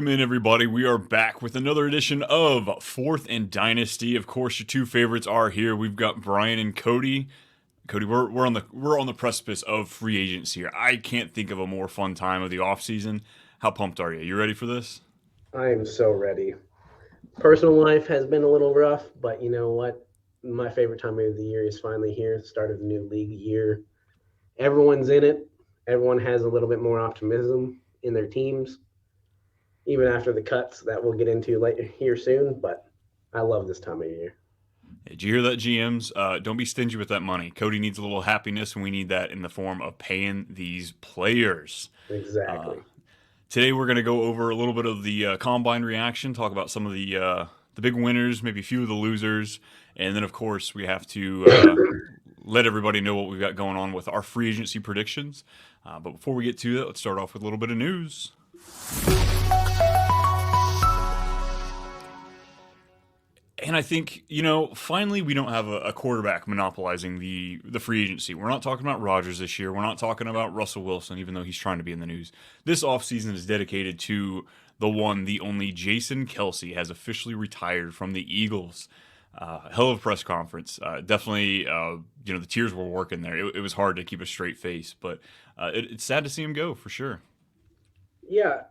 Welcome in, everybody. We are back with another edition of Fourth and Dynasty. Of course, your two favorites are here. We've got Brian and Cody. Cody, we're on the precipice of free agency here. I can't think of a more fun time of the off season. How pumped are you? You ready for this? I am so ready. Personal life has been a little rough, but you know what? My favorite time of the year is finally here. Start of the new league year. Everyone's in it. Everyone has a little bit more optimism in their teams, even after the cuts that we'll get into later here soon. But I love this time of year. Did you hear that, GMs? Don't be stingy with that money. Cody needs a little happiness, and we need that in the form of paying these players. Uh, Exactly. Today, we're going to go over a little bit of the combine reaction, talk about some of the big winners, maybe a few of the losers, and then, of course, we have to let everybody know what we've got going on with our free agency predictions. But before we get to that, let's start off with a little bit of news. And I think, finally we don't have a quarterback monopolizing the free agency. We're not talking about Rodgers this year. We're not talking about Russell Wilson, even though he's trying to be in the news. This offseason is dedicated to the one, the only Jason Kelce has officially retired from the Eagles. Hell of a press conference. Definitely, the tears were working there. It was hard to keep a straight face, but it's sad to see him go, for sure. Yeah,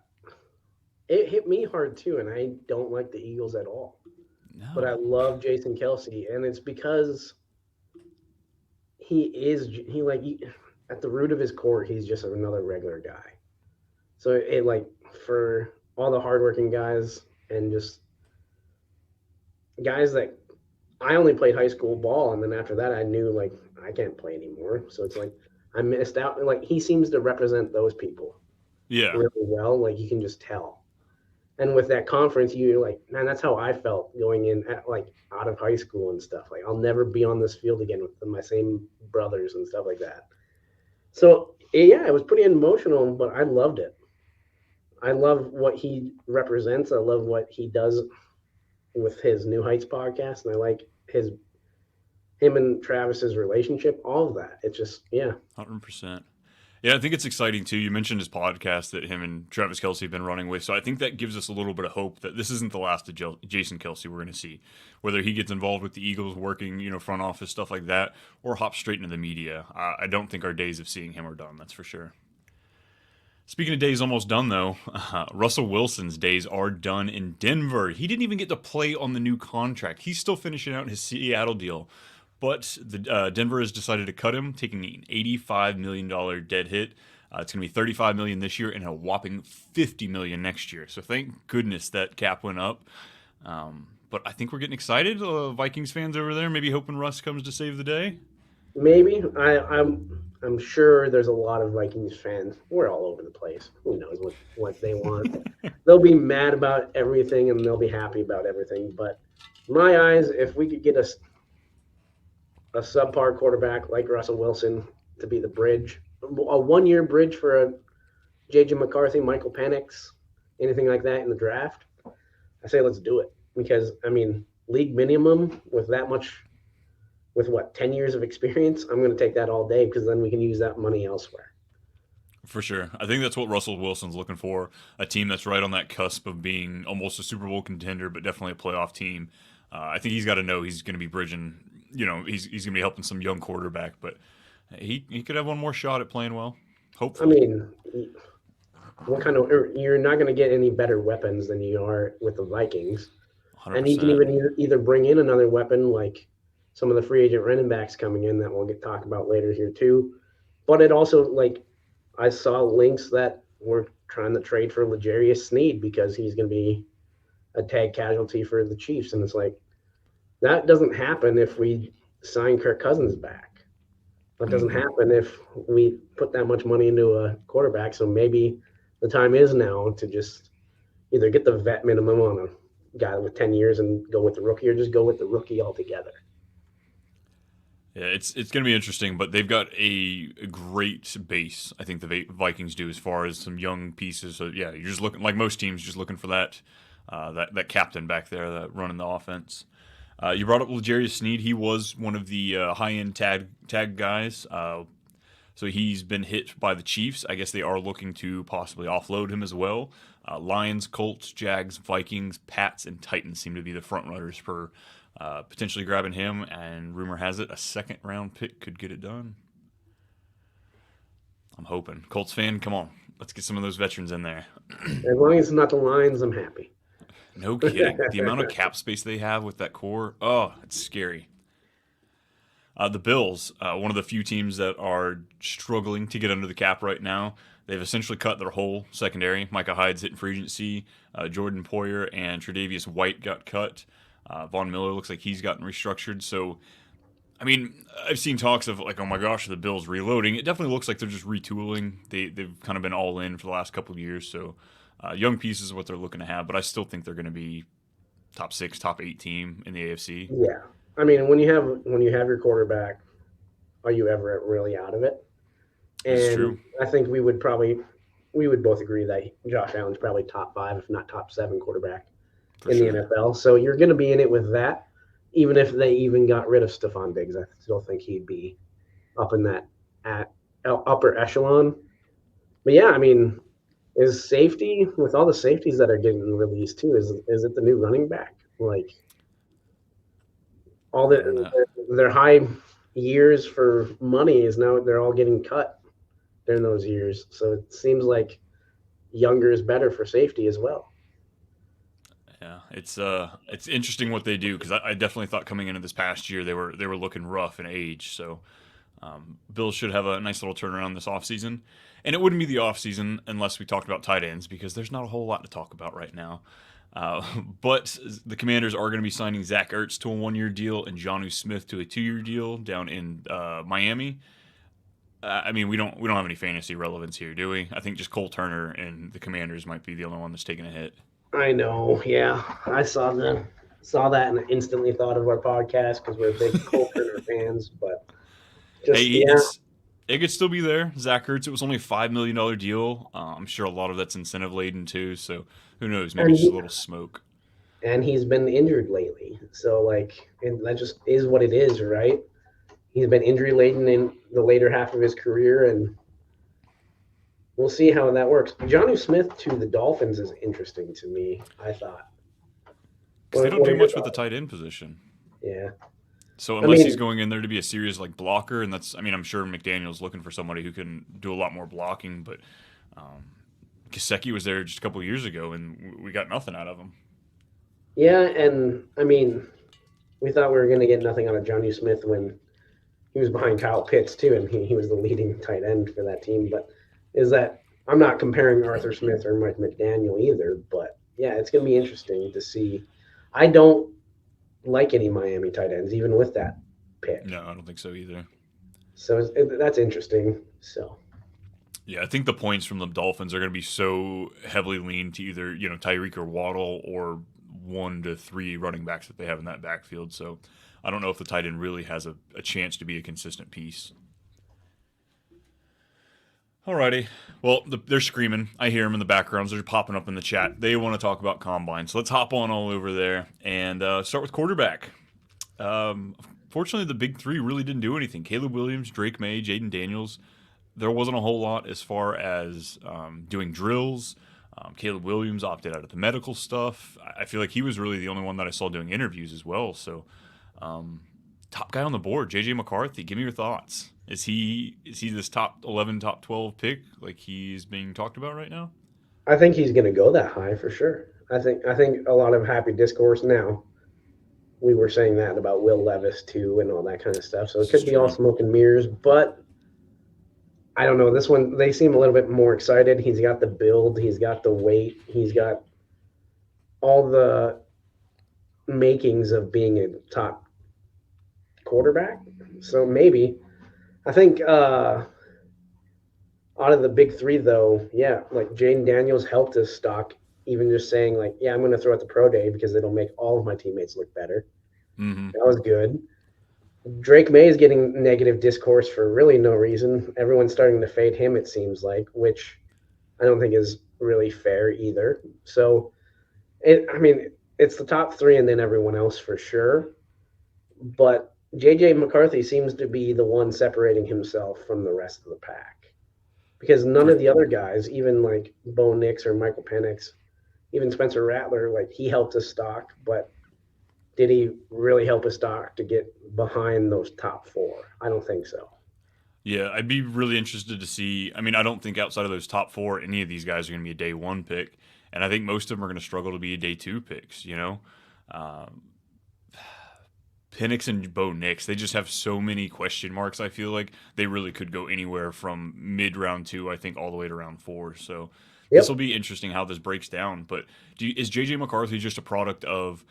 it hit me hard too, and I don't like the Eagles at all. But I No. love Jason Kelsey, and it's because he is he like he, at the root of his core, he's just another regular guy. So it like for all the hardworking guys and just guys that I only played high school ball, and then after that, I knew like I can't play anymore. So it's like I missed out. Like he seems to represent those people Yeah, really well. Like you can just tell. And with that conference, you're like, man, that's how I felt going in at like out of high school and stuff. Like I'll never be on this field again with my same brothers and stuff like that. So yeah, it was pretty emotional, but I loved it. I love what he represents. I love what he does with his New Heights podcast, and I like his him and Travis's relationship. All of that. It's just yeah, 100%. Yeah, I think it's exciting too. You mentioned his podcast that him and Travis Kelsey have been running with, so I think that gives us a little bit of hope that this isn't the last of Jason Kelsey we're going to see. Whether he gets involved with the Eagles, working front office stuff like that, or hop straight into the media, I don't think our days of seeing him are done. That's for sure. Speaking of days almost done, though, Russell Wilson's days are done in Denver. He didn't even get to play on the new contract. He's still finishing out his Seattle deal. But Denver has decided to cut him, taking an $85 million dead hit. It's going to be $35 million this year and a whopping $50 million next year. So thank goodness that cap went up. But I think we're getting excited, Vikings fans over there, maybe hoping Russ comes to save the day. maybe I'm sure there's a lot of Vikings fans. We're all over the place. Who knows what they want? They'll be mad about everything and they'll be happy about everything. But in my eyes, if we could get a subpar quarterback like Russell Wilson to be the bridge, a 1 year bridge for a JJ McCarthy, Michael Penix, anything like that in the draft, I say let's do it because I mean league minimum with that much with what 10 years of experience, I'm going to take that all day because then we can use that money elsewhere. For sure. I think that's what Russell Wilson's looking for. A team that's right on that cusp of being almost a Super Bowl contender, but definitely a playoff team. I think he's got to know he's going to be bridging, he's going to be helping some young quarterback, but he could have one more shot at playing well, I hopefully. mean, what kind of you're not going to get any better weapons than you are with the Vikings, and he can 100%. even either bring in another weapon like some of the free agent running backs coming in that we'll get talk about later here too. But it also like I saw links that we're trying to trade for Legarius Sneed because he's going to be a tag casualty for the Chiefs, and it's like that doesn't happen if we sign Kirk Cousins back. That doesn't Hmm. happen if we put that much money into a quarterback. So maybe the time is now to just either get the vet minimum on a guy with 10 years and go with the rookie or just go with the rookie altogether. Yeah, it's going to be interesting, but they've got a great base. I think the Vikings do as far as some young pieces. So yeah, you're just looking like most teams, just looking for that captain back there that running the offense. You brought up L'Jarius Sneed. He was one of the high end tag guys. So he's been hit by the Chiefs. I guess they are looking to possibly offload him as well. Lions, Colts, Jags, Vikings, Pats, and Titans seem to be the front runners for potentially grabbing him. And rumor has it a second round pick could get it done. I'm hoping. Colts fan, come on. Let's get some of those veterans in there. As long as it's not the Lions, I'm happy. No kidding. The amount of cap space they have with that core, oh, it's scary. The Bills, one of the few teams that are struggling to get under the cap right now. They've essentially cut their whole secondary. Micah Hyde's hitting free agency. Jordan Poyer and Tre'Davious White got cut. Von Miller looks like he's gotten restructured. So, I mean, I've seen talks of like, oh my gosh, the Bills reloading. It definitely looks like they're just retooling. They've kind of been all in for the last couple of years. So, young pieces is what they're looking to have. But I still think they're going to be top 6, top 8 team in the AFC. Yeah, I mean, when you have your quarterback, are you ever really out of it? It's And true. I think we would both agree that Josh Allen's probably top 5, if not top 7 quarterback For in the sure. NFL. So you're going to be in it with that. Even if they even got rid of Stephon Diggs, I still think he'd be up in that upper echelon. But yeah, I mean, is safety with all the safeties that are getting released too? Is it the new running back? Like all Yeah, no. their high years for money is now they're all getting cut during those years. So it seems like younger is better for safety as well. Yeah, it's interesting what they do because I definitely thought coming into this past year they were looking rough in age. So Bills should have a nice little turnaround this offseason. And it wouldn't be the offseason unless we talked about tight ends because there's not a whole lot to talk about right now. Uh, but the Commanders are going to be signing Zach Ertz to a 1-year deal and Jonnu Smith to a 2-year deal down in Miami. I mean, we don't have any fantasy relevance here, do we? I think just Cole Turner and the Commanders might be the only one that's taking a hit. I know. Yeah, I saw that and instantly thought of our podcast because we're big Cole Turner fans. But Hey, just yeah, it could still be there. Zach Ertz, it was only a $5 million deal. I'm sure a lot of that's incentive laden too. So who knows? Maybe and just a he, little smoke. and he's been injured lately. So like, and that just is what it is, right? He's been injury laden in the later half of his career, and we'll see how that works. Johnny Smith to the Dolphins is interesting to me. I thought. Because they don't What do are your much with the thoughts? tight end position. Yeah, So I unless he's mean, going in there to be a serious like blocker, and that's I mean I'm sure McDaniel's looking for somebody who can do a lot more blocking, but um, Gesicki was there just a couple years ago, and we got nothing out of him. yeah, and I mean, we thought we were going to get nothing out of Johnny Smith when he was behind Kyle Pitts too, and he was the leading tight end for that team. But is that I'm not comparing Arthur Smith or Mike McDaniel either, but yeah, it's going to be interesting to see. I don't like any Miami tight ends, even with that pick. No, I don't think so either. So that's interesting. So Yeah, I think the points from the Dolphins are going to be so heavily leaned to either Tyreek or Waddle or 1 to 3 running backs that they have in that backfield. So I don't know if the tight end really has a chance to be a consistent piece. Alrighty. Well, they're screaming. I hear them in the backgrounds. They're popping up in the chat. They want to talk about combine. So let's hop on all over there and start with quarterback. Fortunately, the big three really didn't do anything. Caleb Williams, Drake May, Jaden Daniels. There wasn't a whole lot as far as doing drills. Caleb Williams opted out of the medical stuff. I feel like he was really the only one that I saw doing interviews as well. So, top guy on the board, JJ McCarthy. Give me your thoughts. Is he this top 11, top 12 pick like he's being talked about right now? I think he's going to go that high for sure. I think a lot of happy discourse now. We were saying that about Will Levis too, and all that kind of stuff. So it This is could be all true. smoke and mirrors, but I don't know. This one, they seem a little bit more excited. He's got the build, he's got the weight, he's got all the makings of being a top quarterback. So maybe. I think out of the big three, though, yeah, like Jane Daniels helped his stock, even just saying, like, yeah, I'm going to throw at the pro day because it'll make all of my teammates look better. Mm-hmm. That was good. Drake May is getting negative discourse for really no reason. Everyone's starting to fade him, it seems like, which I don't think is really fair either. So, I mean, it's the top three and then everyone else for sure. But JJ McCarthy seems to be the one separating himself from the rest of the pack because none For, of the other guys, even like Bo Nix or Michael Penix, even Spencer Rattler, like he helped his stock, but did he really help his stock to get behind those top four? I don't think so. yeah, I'd be really interested to see. I mean, I don't think outside of those top four, any of these guys are going to be a day one pick, and I think most of them are going to struggle to be day two picks. Um, Penix and Bo Nix, they just have so many question marks. I feel like they really could go anywhere from mid round two, I think, all the way to round four. So this will Yep. be interesting how this breaks down. But is JJ McCarthy just a product of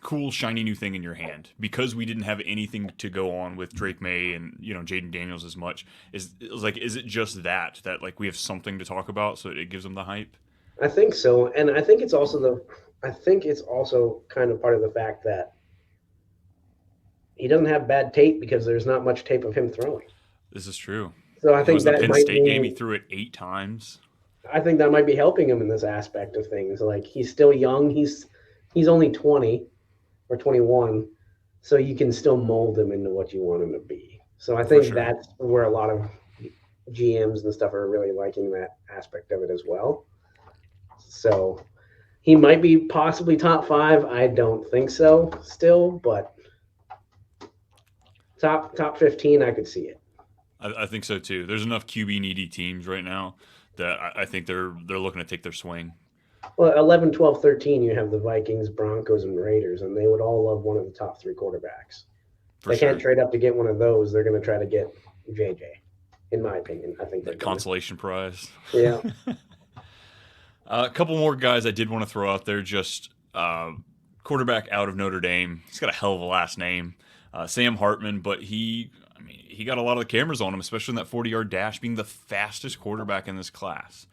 cool, shiny new thing in your hand? Because we didn't have anything to go on with Drake May and Jaden Daniels as much. Is it just that like we have something to talk about, so it gives them the hype? I think so. And I think it's also kind of part of the fact that he doesn't have bad tape because there's not much tape of him throwing. This is true. So It was the Penn State game. He threw it 8 times. I think that might be helping him in this aspect of things. Like he's still young. He's only 20 or 21, so you can still mold him into what you want him to be. So I For think sure. that's where a lot of GMs and stuff are really liking that aspect of it as well. So he might be possibly top five. I don't think so still, but top 15, I could see it. I think so too. There's enough QB needy teams right now that I think they're looking to take their swing. Well, 11, 12, 13, you have the Vikings, Broncos, and Raiders, and they would all love one of the top three quarterbacks. For They can't sure. trade up to get one of those. They're going to try to get JJ, in my opinion. I think they're The going consolation prize. to. Yeah. A couple more guys I did want to throw out there. Just quarterback out of Notre Dame. He's got a hell of a last name, Sam Hartman. But he got a lot of the cameras on him, especially in that 40-yard dash, being the fastest quarterback in this class.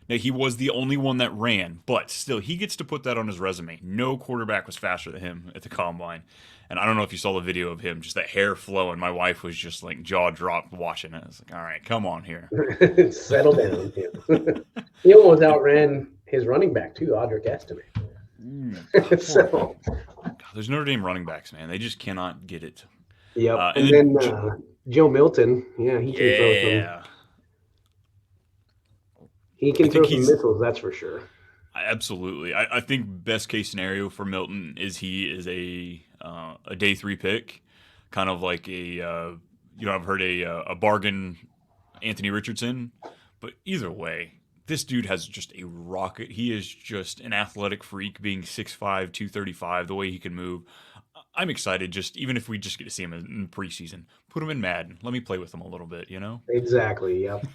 Now, he was the only one that ran, but still, he gets to put that on his resume. No quarterback was faster than him at the combine. And I don't know if you saw the video of him, just that hair flowing. My wife was just like jaw dropped watching it. I was like, all right, come on here. Settle down. Yeah. He almost outran his running back, too, Audric Estime. Poor, So, God, those Notre Dame running backs, man, they just cannot get it. yep. And And then, then Joe Milton, yeah, yeah, he I can think throw some he's missiles, that's for sure. absolutely. I think best case scenario for Milton is he is a day three pick, kind of like I've heard a bargain Anthony Richardson, but either way, this dude has just a rocket. He is just an athletic freak, being 6'5", 235, the way he can move. I'm excited, just even if we just get to see him in preseason. Put him in Madden. Let me play with him a little bit. Exactly, yep.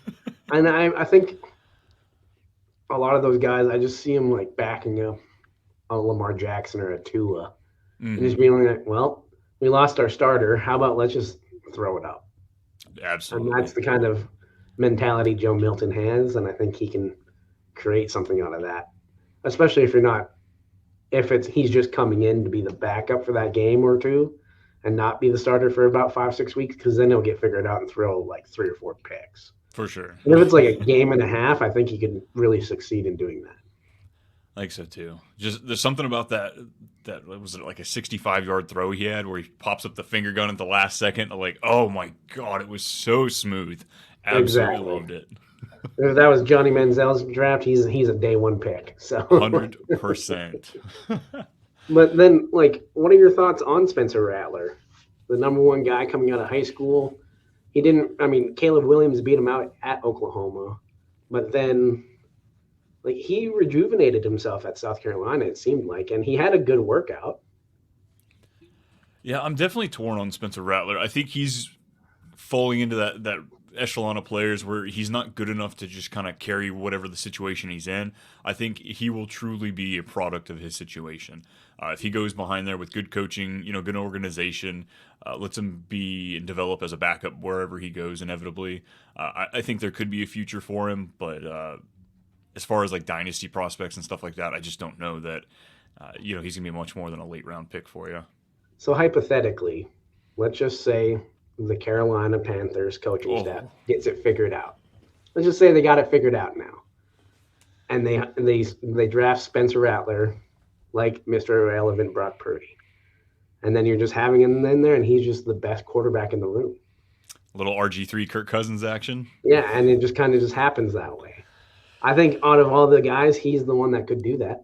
And I think a lot of those guys, I just see them like backing up a Lamar Jackson or a Tua and Hmm. just being like, well, we lost our starter. How about let's just throw it up? And Absolutely. that's the kind of mentality Joe Milton has. And I think he can create something out of that, especially if you're not, if it's he's just coming in to be the backup for that game or two and not be the starter for about 5, 6 weeks, because then he'll get figured out and throw like 3 or 4 picks. For sure. And if it's like a game and a half, I think he could really succeed in doing that. I think so too. Just there's something about that was it like a 65-yard throw he had where he pops up the finger gun at the last second. Like, oh my god, it was so smooth. Absolutely Exactly. loved it. If that was Johnny Manziel's draft, he's a day one pick. So, 100%. but then like, what are your thoughts on Spencer Rattler, the number one guy coming out of high school? He didn't. I mean, Caleb Williams beat him out at Oklahoma, but then like he rejuvenated himself at South Carolina. It seemed like, and he had a good workout. Yeah, I'm definitely torn on Spencer Rattler. I think he's falling into that echelon of players where he's not good enough to just kind of carry whatever the situation he's in. I think he will truly be a product of his situation. If he goes behind there with good coaching, good organization, lets him be and develop as a backup wherever he goes inevitably, I think there could be a future for him. But as far as like dynasty prospects and stuff like that, I just don't know that he's gonna be much more than a late round pick for you. So hypothetically, let's just say the Carolina Panthers coaching staff Oh, gets it figured out. Let's just say they got it figured out now, and they draft Spencer Rattler like Mr. Irrelevant Brock Purdy, And then you're just having him in there, and he's just the best quarterback in the room. Little RG3 Kirk Cousins action. Yeah, and it just kind of just happens that way. I think out of all the guys, he's the one that could do that.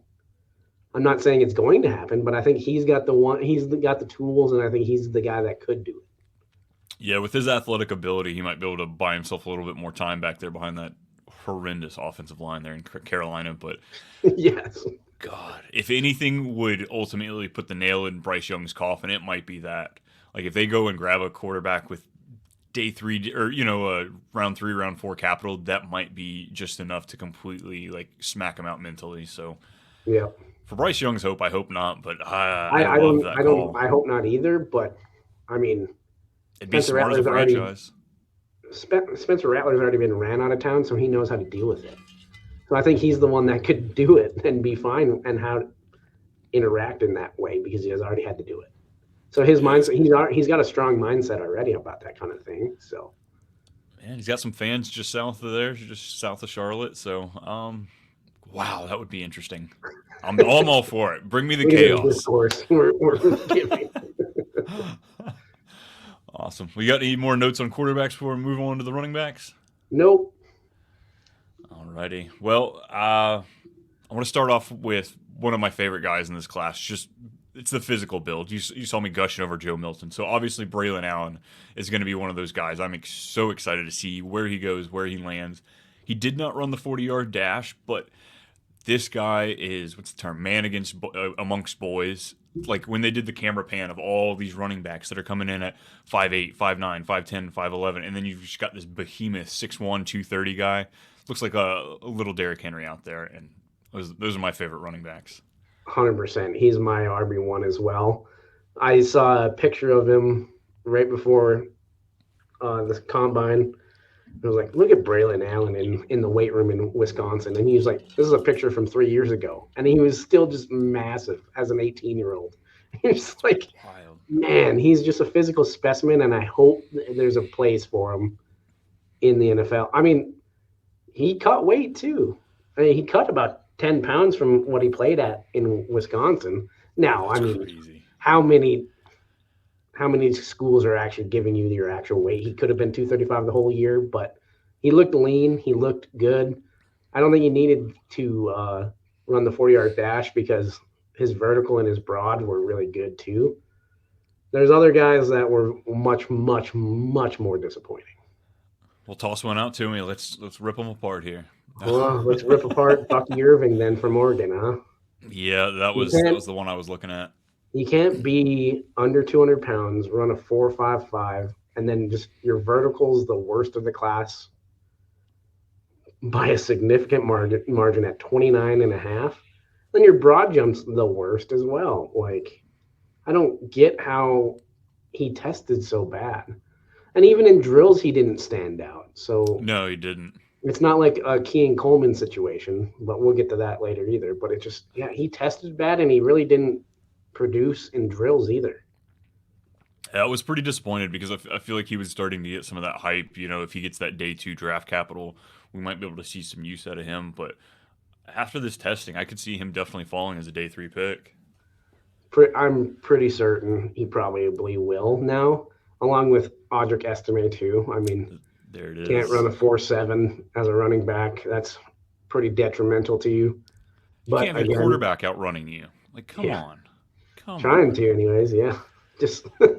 I'm not saying it's going to happen, but I think he's got got the tools, and I think he's the guy that could do it. Yeah, with his athletic ability, he might be able to buy himself a little bit more time back there behind that horrendous offensive line there in Carolina. But Yes. God, if anything would ultimately put the nail in Bryce Young's coffin, it might be that. Like if they go and grab a quarterback with day three or round three, round four capital, that might be just enough to completely like smack him out mentally. So Yeah. for Bryce Young's hope, I hope not, but I love don't that I don't call. I hope not either, but I mean It'd be Spencer smart as a Rattler's already franchise. Spencer Rattler's already been ran out of town, so he knows how to deal with it. So I think he's the one that could do it and be fine and how to interact in that way because he has already had to do it. So his Yeah, mindset, he's got a strong mindset already about that kind of thing. So man, he's got some fans just south of there, just south of Charlotte. So, wow, that would be interesting. I'm all for it. Bring me the look at this chaos. discourse we're giving. Awesome. We got any more notes on quarterbacks before we move on to the running backs? Nope. Alrighty. Well, I want to start off with one of my favorite guys in this class. Just it's the physical build. You saw me gushing over Joe Milton. So obviously Braylon Allen is going to be one of those guys. I'm so excited to see where he goes, where he lands. He did not run the 40-yard dash, but this guy is what's the term? Man amongst boys. Like when they did the camera pan of all these running backs that are coming in at 5'8", 5'9", 5'10", 5'11", and then you've just got this behemoth 6'1", 230 guy. Looks like a little Derrick Henry out there, and those are my favorite running backs. 100%. He's my RB1 as well. I saw a picture of him right before the combine. I was like, look at Braylon Allen in the weight room in Wisconsin. And he was like, this is a picture from 3 years ago. And he was still just massive as an 18-year-old. He was like, Wild. man, he's just a physical specimen. And I hope there's a place for him in the NFL. I mean, he cut weight too. I mean, he cut about 10 pounds from what he played at in Wisconsin. Now, That's I mean, crazy. how many schools are actually giving you your actual weight? He could have been 235 the whole year, but he looked lean. He looked good. I don't think he needed to run the 40-yard dash because his vertical and his broad were really good too. There's other guys that were much, much, much more disappointing. Well, toss one out to me. Let's rip them apart here. Well, let's rip apart Bucky Irving then from Oregon, huh? Yeah, that You was can't the one I was looking at. you can't be under 200 pounds, run a 4.55, and then just your vertical's the worst of the class by a significant margin at 29 and a half. Then your broad jump's the worst as well. Like, I don't get how he tested so bad. And even in drills, he didn't stand out. So No, he didn't. it's not like a Kean Coleman situation, but we'll get to that later either. But it just, yeah, he tested bad and he really didn't produce in drills either. I was pretty disappointed because I feel like he was starting to get some of that hype. If he gets that day two draft capital, we might be able to see some use out of him. But after this testing, I could see him definitely falling as a day three pick. I'm pretty certain he probably will now, along with Audric Estime too. I mean, There it can't run is. a 4.7 as a running back. That's pretty detrimental to you. You can't But have your again, quarterback outrunning you. Like, come yeah, on. Come trying on. to anyways. Yeah, just Yeah,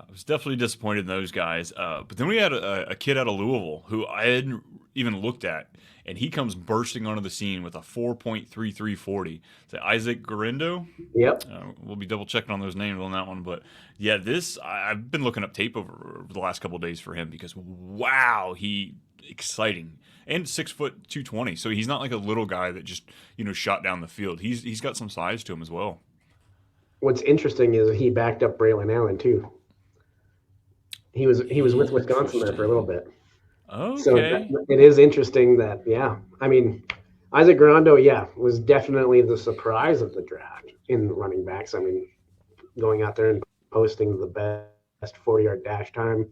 I was definitely disappointed in those guys. But then we had a kid out of Louisville who I hadn't even looked at, and he comes bursting onto the scene with a 4.3340. Is that Isaac Garendo? yep. We'll be double checking on those names on that one. But yeah, I've been looking up tape over the last couple of days for him because wow, he exciting. And 6'2", 220. So he's not like a little guy that just shot down the field. He's got some size to him as well. What's interesting is he backed up Braylon Allen too. He was with Wisconsin there for a little Interesting. bit. So Okay. it is interesting that, yeah. I mean, Isaac Grando, yeah, was definitely the surprise of the draft in running backs. I mean, going out there and posting the best 40-yard dash time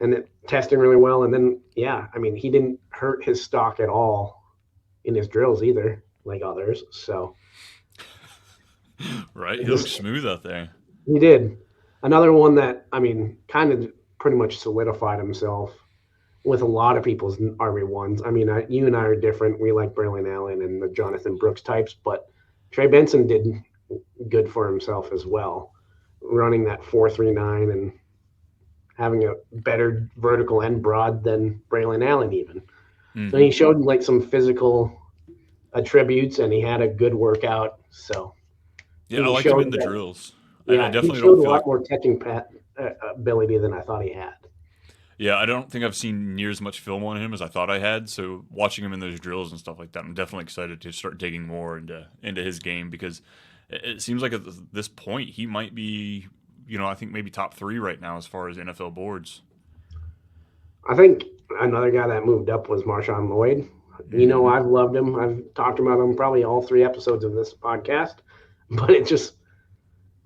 and testing really well. And then, yeah, I mean, he didn't hurt his stock at all in his drills either, like others. So Right? He looks Just smooth out there. he did. Another one that I mean, kind of pretty much solidified himself with a lot of people's RB1s. I mean, you and I are different. We like Braylon Allen and the Jonathan Brooks types, but Trey Benson did good for himself as well, running that 4.39 and having a better vertical and broad than Braylon Allen even. So Hmm. he showed like some physical attributes and he had a good workout. So Yeah, I he liked him showed in the that, drills. I yeah, he definitely showed don't a feel lot like. more catching ability than I thought he had. Yeah, I don't think I've seen near as much film on him as I thought I had. So watching him in those drills and stuff like that, I'm definitely excited to start digging more into his game because it seems like at this point he might be, I think maybe top three right now as far as NFL boards. I think another guy that moved up was Marshawn Lloyd. You know, Hmm. I've loved him. I've talked about him probably all three episodes of this podcast, but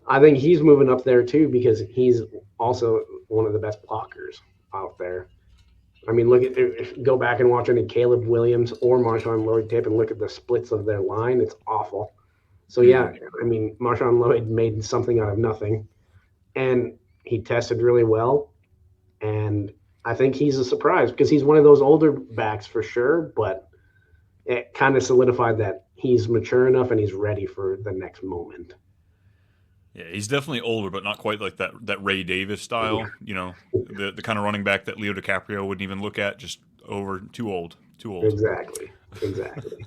I think he's moving up there too because he's also one of the best blockers out there. I mean, go back and watch any Caleb Williams or Marshawn Lloyd tape and look at the splits of their line. It's awful. So yeah, Hmm. I mean, Marshawn Lloyd made something out of nothing, and he tested really well. And I think he's a surprise because he's one of those older backs for sure, but it kind of solidified that he's mature enough and he's ready for the next moment. Yeah, he's definitely older, but not quite like that Ray Davis Yeah, style. The kind of running back that Leo DiCaprio wouldn't even look at. Just over too old, too old. exactly. Exactly.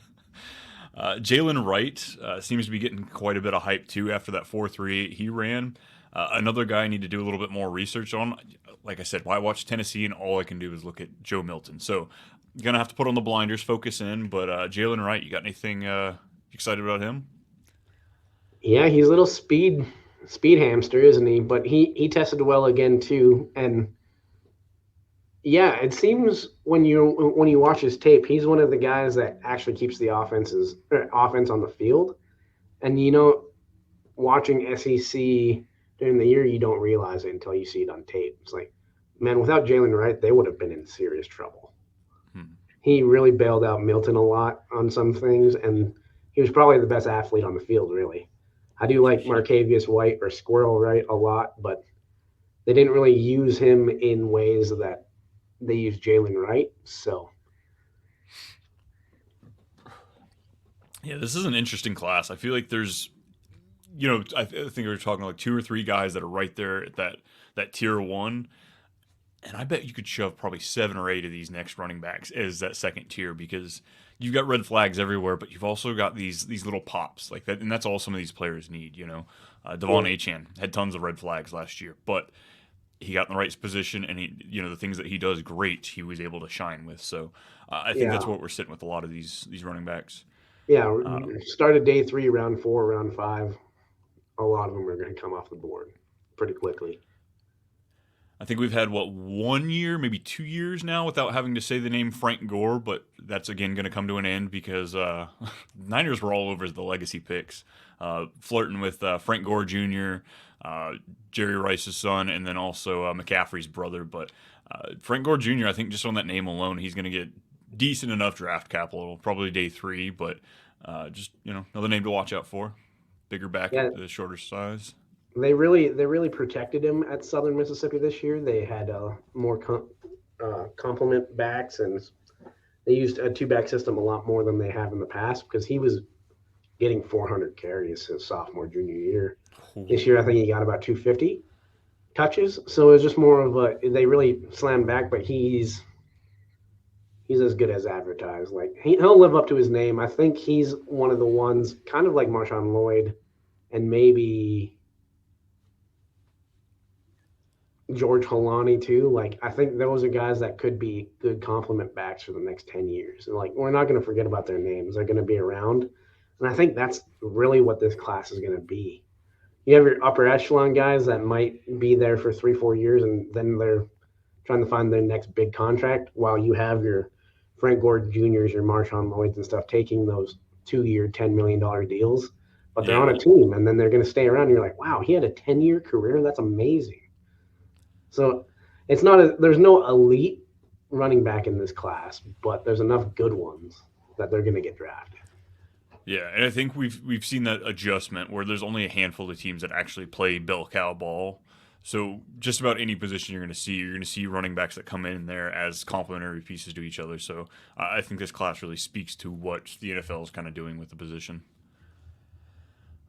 Jalen Wright seems to be getting quite a bit of hype too after that 4.38 he ran. Another guy I need to do a little bit more research on. Like I said, I watch Tennessee and all I can do is look at Joe Milton. So gonna have to put on the blinders, focus in. But Jalen Wright, you got anything excited about him? Yeah, he's a little speed hamster, isn't he? But he tested well again too. And yeah, it seems when you watch his tape, he's one of the guys that actually keeps the offense on the field. And watching SEC during the year, you don't realize it until you see it on tape. It's like, man, without Jalen Wright, they would have been in serious trouble. Hmm. He really bailed out Milton a lot on some things, and he was probably the best athlete on the field, really. I do like Marcavius White or Squirrel Wright a lot, but they didn't really use him in ways that they used Jalen Wright. So, Yeah, this is an interesting class. I feel like there's, I think we are talking like two or three guys that are right there at that tier one. And I bet you could shove probably seven or eight of these next running backs as that second tier because you've got red flags everywhere, but you've also got these little pops like that, and that's all some of these players need. Devon yeah, Achan had tons of red flags last year, but he got in the right position, and the things that he does great, he was able to shine with. So I think yeah, that's what we're sitting with a lot of these running backs. yeah. Uh, Started day three, round four, round five. A lot of them are going to come off the board pretty quickly. I think we've had 1 year, maybe 2 years now without having to say the name Frank Gore, but that's again going to come to an end because Niners were all over the legacy picks, flirting with Frank Gore Jr., uh, Jerry Rice's son, and then also McCaffrey's brother. But Frank Gore Jr., I think just on that name alone, he's going to get decent enough draft capital, probably day three, but just another name to watch out for. Bigger back Yeah, at the shorter size. they really protected him at Southern Mississippi this year. They had more complement backs, and they used a two back system a lot more than they have in the past because he was getting 400 carries his sophomore junior year. This year, I think he got about 250 touches. So it was just more of a they really slammed back, but he's as good as advertised. Like he'll live up to his name. I think he's one of the ones, kind of like Marshawn Lloyd, and maybe George Holani too. Like I think those are guys that could be good complement backs for the next 10 years. And like we're not going to forget about their names; they're going to be around. And I think that's really what this class is going to be. You have your upper echelon guys that might be there for 3-4 years, and then they're trying to find their next big contract. While you have your Frank Gore Juniors, your Marshawn Lloyds, and stuff taking those 2-year, $10 million deals, but they're on Yeah. a team, and then they're going to stay around. And you're like, wow, he had a 10-year career. That's amazing. So it's not there's no elite running back in this class, but there's enough good ones that they're going to get drafted. Yeah, and I think we've seen that adjustment where there's only a handful of teams that actually play bell cow ball. So just about any position you're going to see running backs that come in there as complementary pieces to each other. So I think this class really speaks to what the NFL is kind of doing with the position.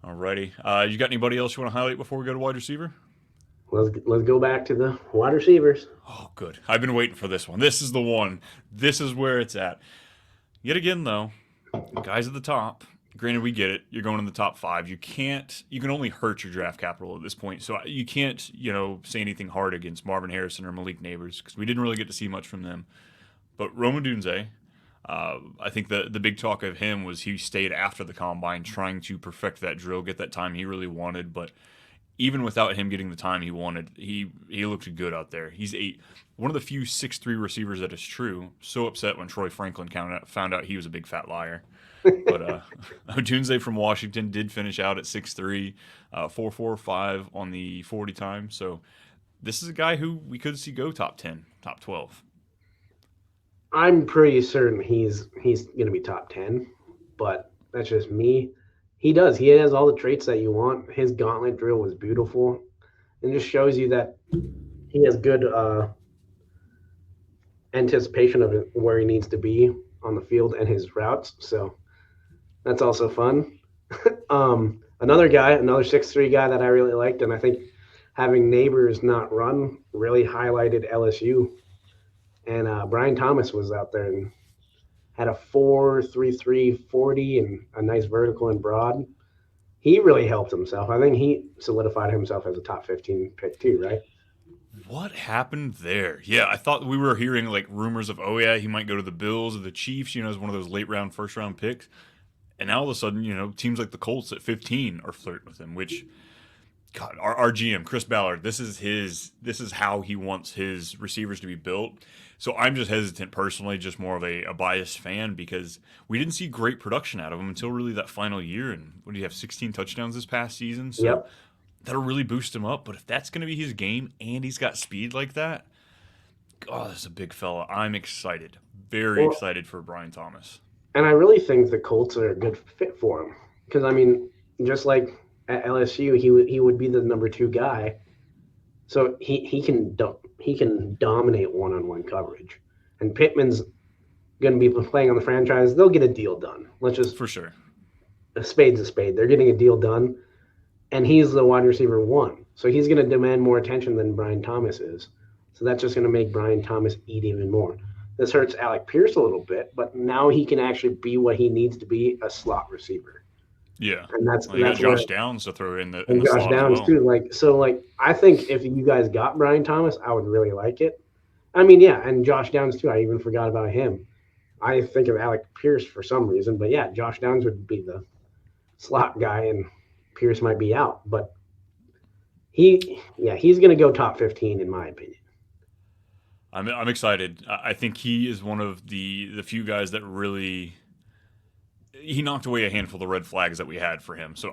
Alrighty, you got anybody else you want to highlight before we go to wide receiver? Let's go back to the wide receivers. Oh, good. I've been waiting for this one. This is the one. This is where it's at. Yet again, though, guys at the top. Granted, we get it. You're going in the top 5. You can't. You can only hurt your draft capital at this point. So you can't, say anything hard against Marvin Harrison or Malik Neighbors because we didn't really get to see much from them. But Rome Odunze, I think the big talk of him was he stayed after the combine trying to perfect that drill, get that time he really wanted. But even without him getting the time he wanted, he looked good out there. He's one of the few 6'3" receivers that is true. So upset when Troy Franklin found out he was a big fat liar. But Odunze from Washington did finish out at 6'3", 4.45 on the 40 time. So this is a guy who we could see go top 10, top 12. I'm pretty certain he's going to be top 10, but that's just me. He does. He has all the traits that you want. His gauntlet drill was beautiful, and just shows you that he has good anticipation of where he needs to be on the field and his routes. So that's also fun. Another 6'3" guy that I really liked, and I think having Neighbors not run really highlighted LSU. And Brian Thomas was out there and had a 4.33 40 and a nice vertical and broad. He really helped himself. I think he solidified himself as a top 15 pick too, right? What happened there? Yeah, I thought we were hearing like rumors of, oh yeah, he might go to the Bills or the Chiefs, as one of those late round, first round picks. And now all of a sudden, teams like the Colts at 15 are flirting with him, which, God, our GM, Chris Ballard, this is how he wants his receivers to be built. So I'm just hesitant personally, just more of a biased fan, because we didn't see great production out of him until really that final year. And what do you have, 16 touchdowns this past season? So Yep. That'll really boost him up. But if that's going to be his game and he's got speed like that, God, that's a big fella. I'm excited, very excited for Brian Thomas. And I really think the Colts are a good fit for him because, just like at LSU, he would be the number 2 guy. So he can dominate one-on-one coverage. And Pittman's going to be playing on the franchise. They'll get a deal done. Let's just For sure. A spade's a spade. They're getting a deal done, and he's the wide receiver 1. So he's going to demand more attention than Brian Thomas is. So that's just going to make Brian Thomas eat even more. This hurts Alec Pierce a little bit, but now he can actually be what he needs to be, a slot receiver. Yeah, and that's Josh Downs to throw in the Josh slot Downs as well. too. I think if you guys got Brian Thomas, I would really like it. And Josh Downs too. I even forgot about him. I think of Alec Pierce for some reason, but yeah, Josh Downs would be the slot guy, and Pierce might be out. But he's going to go top 15 in my opinion. I'm excited. I think he is one of the few guys that really he knocked away a handful of the red flags that we had for him. So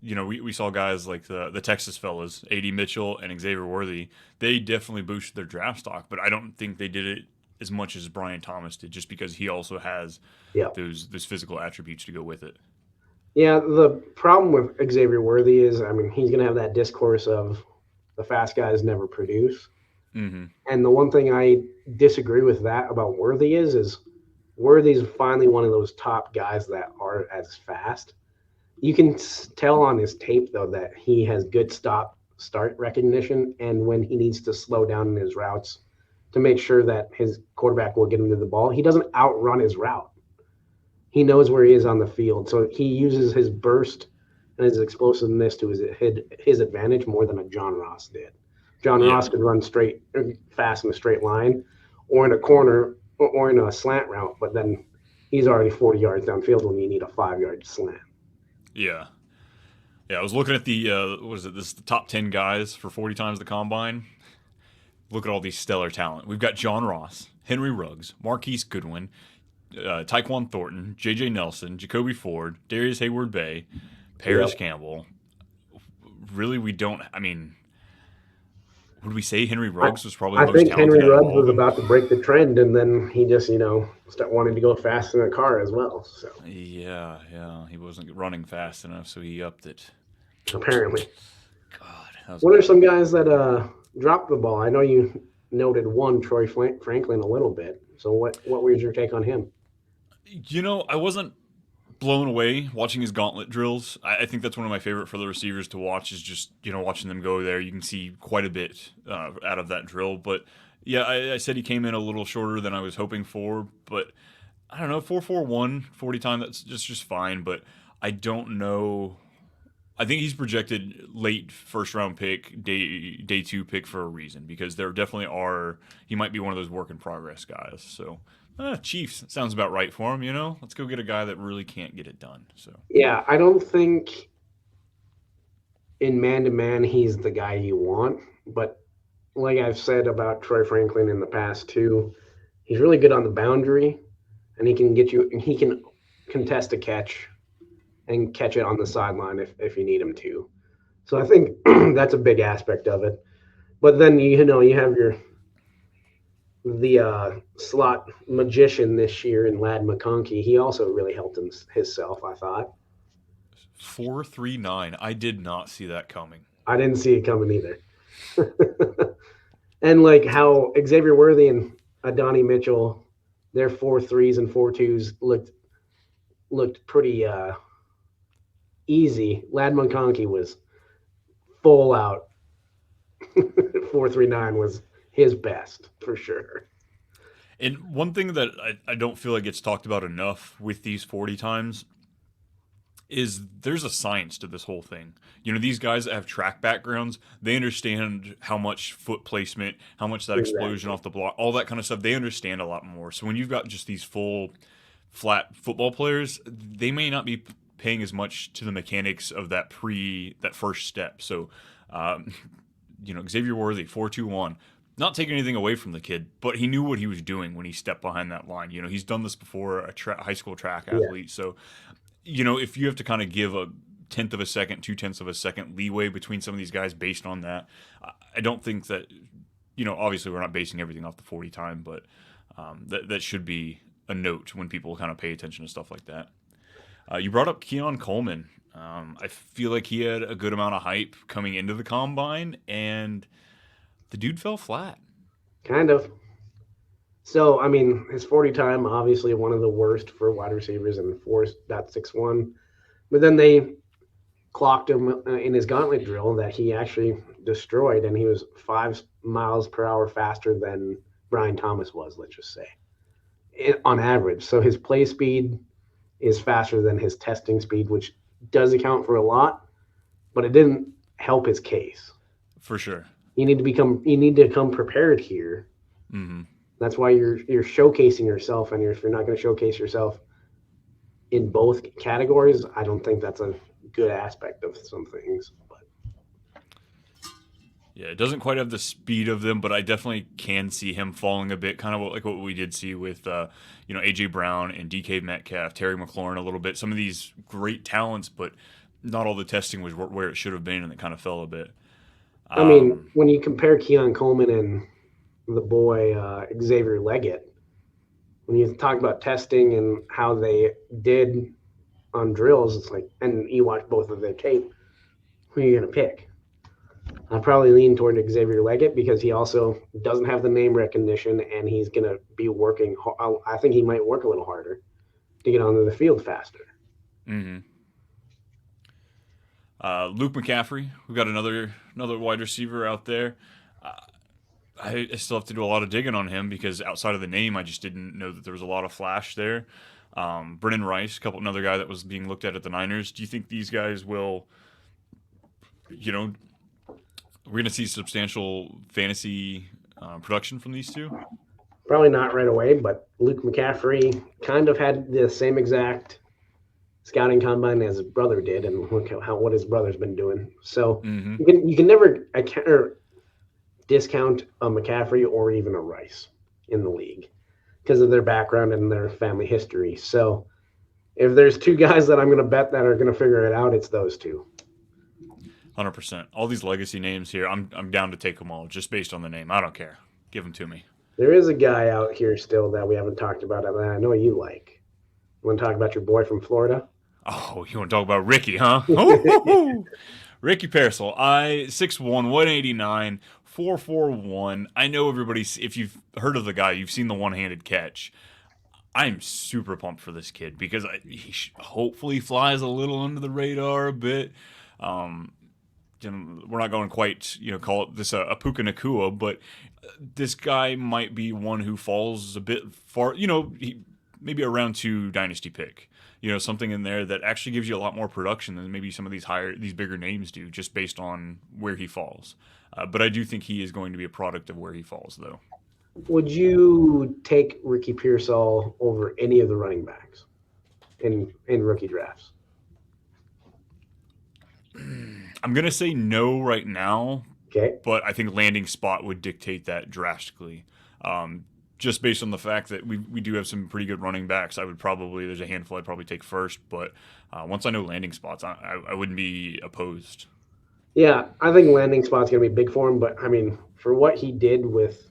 we saw guys like the Texas fellas, A.D. Mitchell and Xavier Worthy. They definitely boosted their draft stock, but I don't think they did it as much as Brian Thomas did, just because he also has those physical attributes to go with it. Yeah, the problem with Xavier Worthy is, he's going to have that discourse of the fast guys never produce. Mm-hmm. And the one thing I disagree with that about Worthy is Worthy's finally one of those top guys that are as fast. You can tell on his tape, though, that he has good start recognition, and when he needs to slow down in his routes to make sure that his quarterback will get him to the ball, he doesn't outrun his route. He knows where he is on the field, so he uses his burst and his explosiveness to his advantage more than a John Ross did. John Ross could run fast in a straight line or in a corner or in a slant route, but then he's already 40 yards downfield when you need a 5-yard slant. Yeah. Yeah, I was looking at the top 10 guys for 40 times the combine. Look at all these stellar talent. We've got John Ross, Henry Ruggs, Marquise Goodwin, Tyquan Thornton, J.J. Nelson, Jacoby Ford, Darius would we say Henry I, Ruggs was probably the I most think Henry talented out of Ruggs all of was them? about to break the trend, and then he just, started wanting to go fast in a car as well. So Yeah, he wasn't running fast enough, so he upped it. apparently, God, that was what are bad. some guys that dropped the ball? I know you noted one, Troy Franklin, a little bit. So what was your take on him? I wasn't blown away watching his gauntlet drills. I think that's one of my favorite for the receivers to watch. Is just watching them go there. You can see quite a bit out of that drill. But yeah, I said he came in a little shorter than I was hoping for. But I don't know, 4.41 40 time. That's just fine. But I don't know. I think he's projected late first round pick, day two pick for a reason because there definitely are. He might be one of those work in progress guys. So Chiefs sounds about right for him. Let's go get a guy that really can't get it done. So Yeah, I don't think in man to man he's the guy you want, but like I've said about Troy Franklin in the past too, he's really good on the boundary, and he can contest a catch and catch it on the sideline if you need him to. So I think that's a big aspect of it. But then you have the slot magician this year in Lad McConkey. He also really helped himself, I thought. 4.39. I did not see that coming. I didn't see it coming either. And like how Xavier Worthy and Adonai Mitchell, their 4.3s and 4.2s looked pretty easy. Lad McConkey was full out. 4.39 was his best for sure. And one thing that I don't feel like gets talked about enough with these 40 times is there's a science to this whole thing. These guys that have track backgrounds, they understand how much foot placement, how much that explosion Exactly. off the block, all that kind of stuff. They understand a lot more. So when you've got just these full flat football players, they may not be paying as much to the mechanics of that first step. So, um, Xavier Worthy, 4.21. Not taking anything away from the kid, but he knew what he was doing when he stepped behind that line. He's done this before, high school track Yeah. athlete. So, if you have to kind of give a tenth of a second, 2/10 of a second leeway between some of these guys based on that, I don't think that, obviously we're not basing everything off the 40 time, but that should be a note when people kind of pay attention to stuff like that. You brought up Keon Coleman. I feel like he had a good amount of hype coming into the combine, and the dude fell flat. Kind of. So, I mean, his 40 time, obviously one of the worst for wide receivers in 4.61. But then they clocked him in his gauntlet drill that he actually destroyed, and he was 5 miles per hour faster than Brian Thomas was, let's just say, on average. So his play speed is faster than his testing speed, which does account for a lot, but it didn't help his case. For sure. You need to come prepared here. Mm-hmm. That's why you're showcasing yourself, and if you're not going to showcase yourself in both categories, I don't think that's a good aspect of some things. But Yeah, it doesn't quite have the speed of them, but I definitely can see him falling a bit, kind of like what we did see with, AJ Brown and DK Metcalf, Terry McLaurin a little bit. Some of these great talents, but not all the testing was where it should have been, and it kind of fell a bit. I mean, Um, when you compare Keon Coleman and the boy Xavier Leggett, when you talk about testing and how they did on drills, it's like, and you watch both of their tape, who are you going to pick? I'd probably lean toward Xavier Leggett because he also doesn't have the name recognition, and he's going to be working. I think he might work a little harder to get onto the field faster. mm-hmm. Luke McCaffrey, we've got another wide receiver out there. I still have to do a lot of digging on him because outside of the name, I just didn't know that there was a lot of flash there. Brennan Rice, another guy that was being looked at the Niners. Do you think these guys will, we're going to see substantial fantasy production from these two? Probably not right away, but Luke McCaffrey kind of had the same exact scouting combine as his brother did, and look at what his brother's been doing. So Mm-hmm. you can never discount a McCaffrey or even a Rice in the league because of their background and their family history. So if there's two guys that I'm going to bet that are going to figure it out, it's those two. 100%. All these legacy names here, I'm down to take them all just based on the name. I don't care. Give them to me. There is a guy out here still that we haven't talked about that I know you like. You want to talk about your boy from Florida? Oh, you want to talk about Ricky, huh? Ricky Parasol. 6'1", 189, 441. I know everybody's, if you've heard of the guy, you've seen the one-handed catch. I'm super pumped for this kid because he hopefully flies a little under the radar a bit. Um, we're not going quite, call it this a Puka Nakua, but this guy might be one who falls a bit far, maybe a round 2 dynasty pick. Something in there that actually gives you a lot more production than maybe some of these bigger names do, just based on where he falls. But I do think he is going to be a product of where he falls, though. Would you take Ricky Pearsall over any of the running backs in rookie drafts? I'm going to say no right now, Okay. but I think landing spot would dictate that drastically. Just based on the fact that we do have some pretty good running backs, there's a handful I'd probably take first, but once I know landing spots, I wouldn't be opposed. Yeah, I think landing spot's going to be big for him, but I mean, for what he did with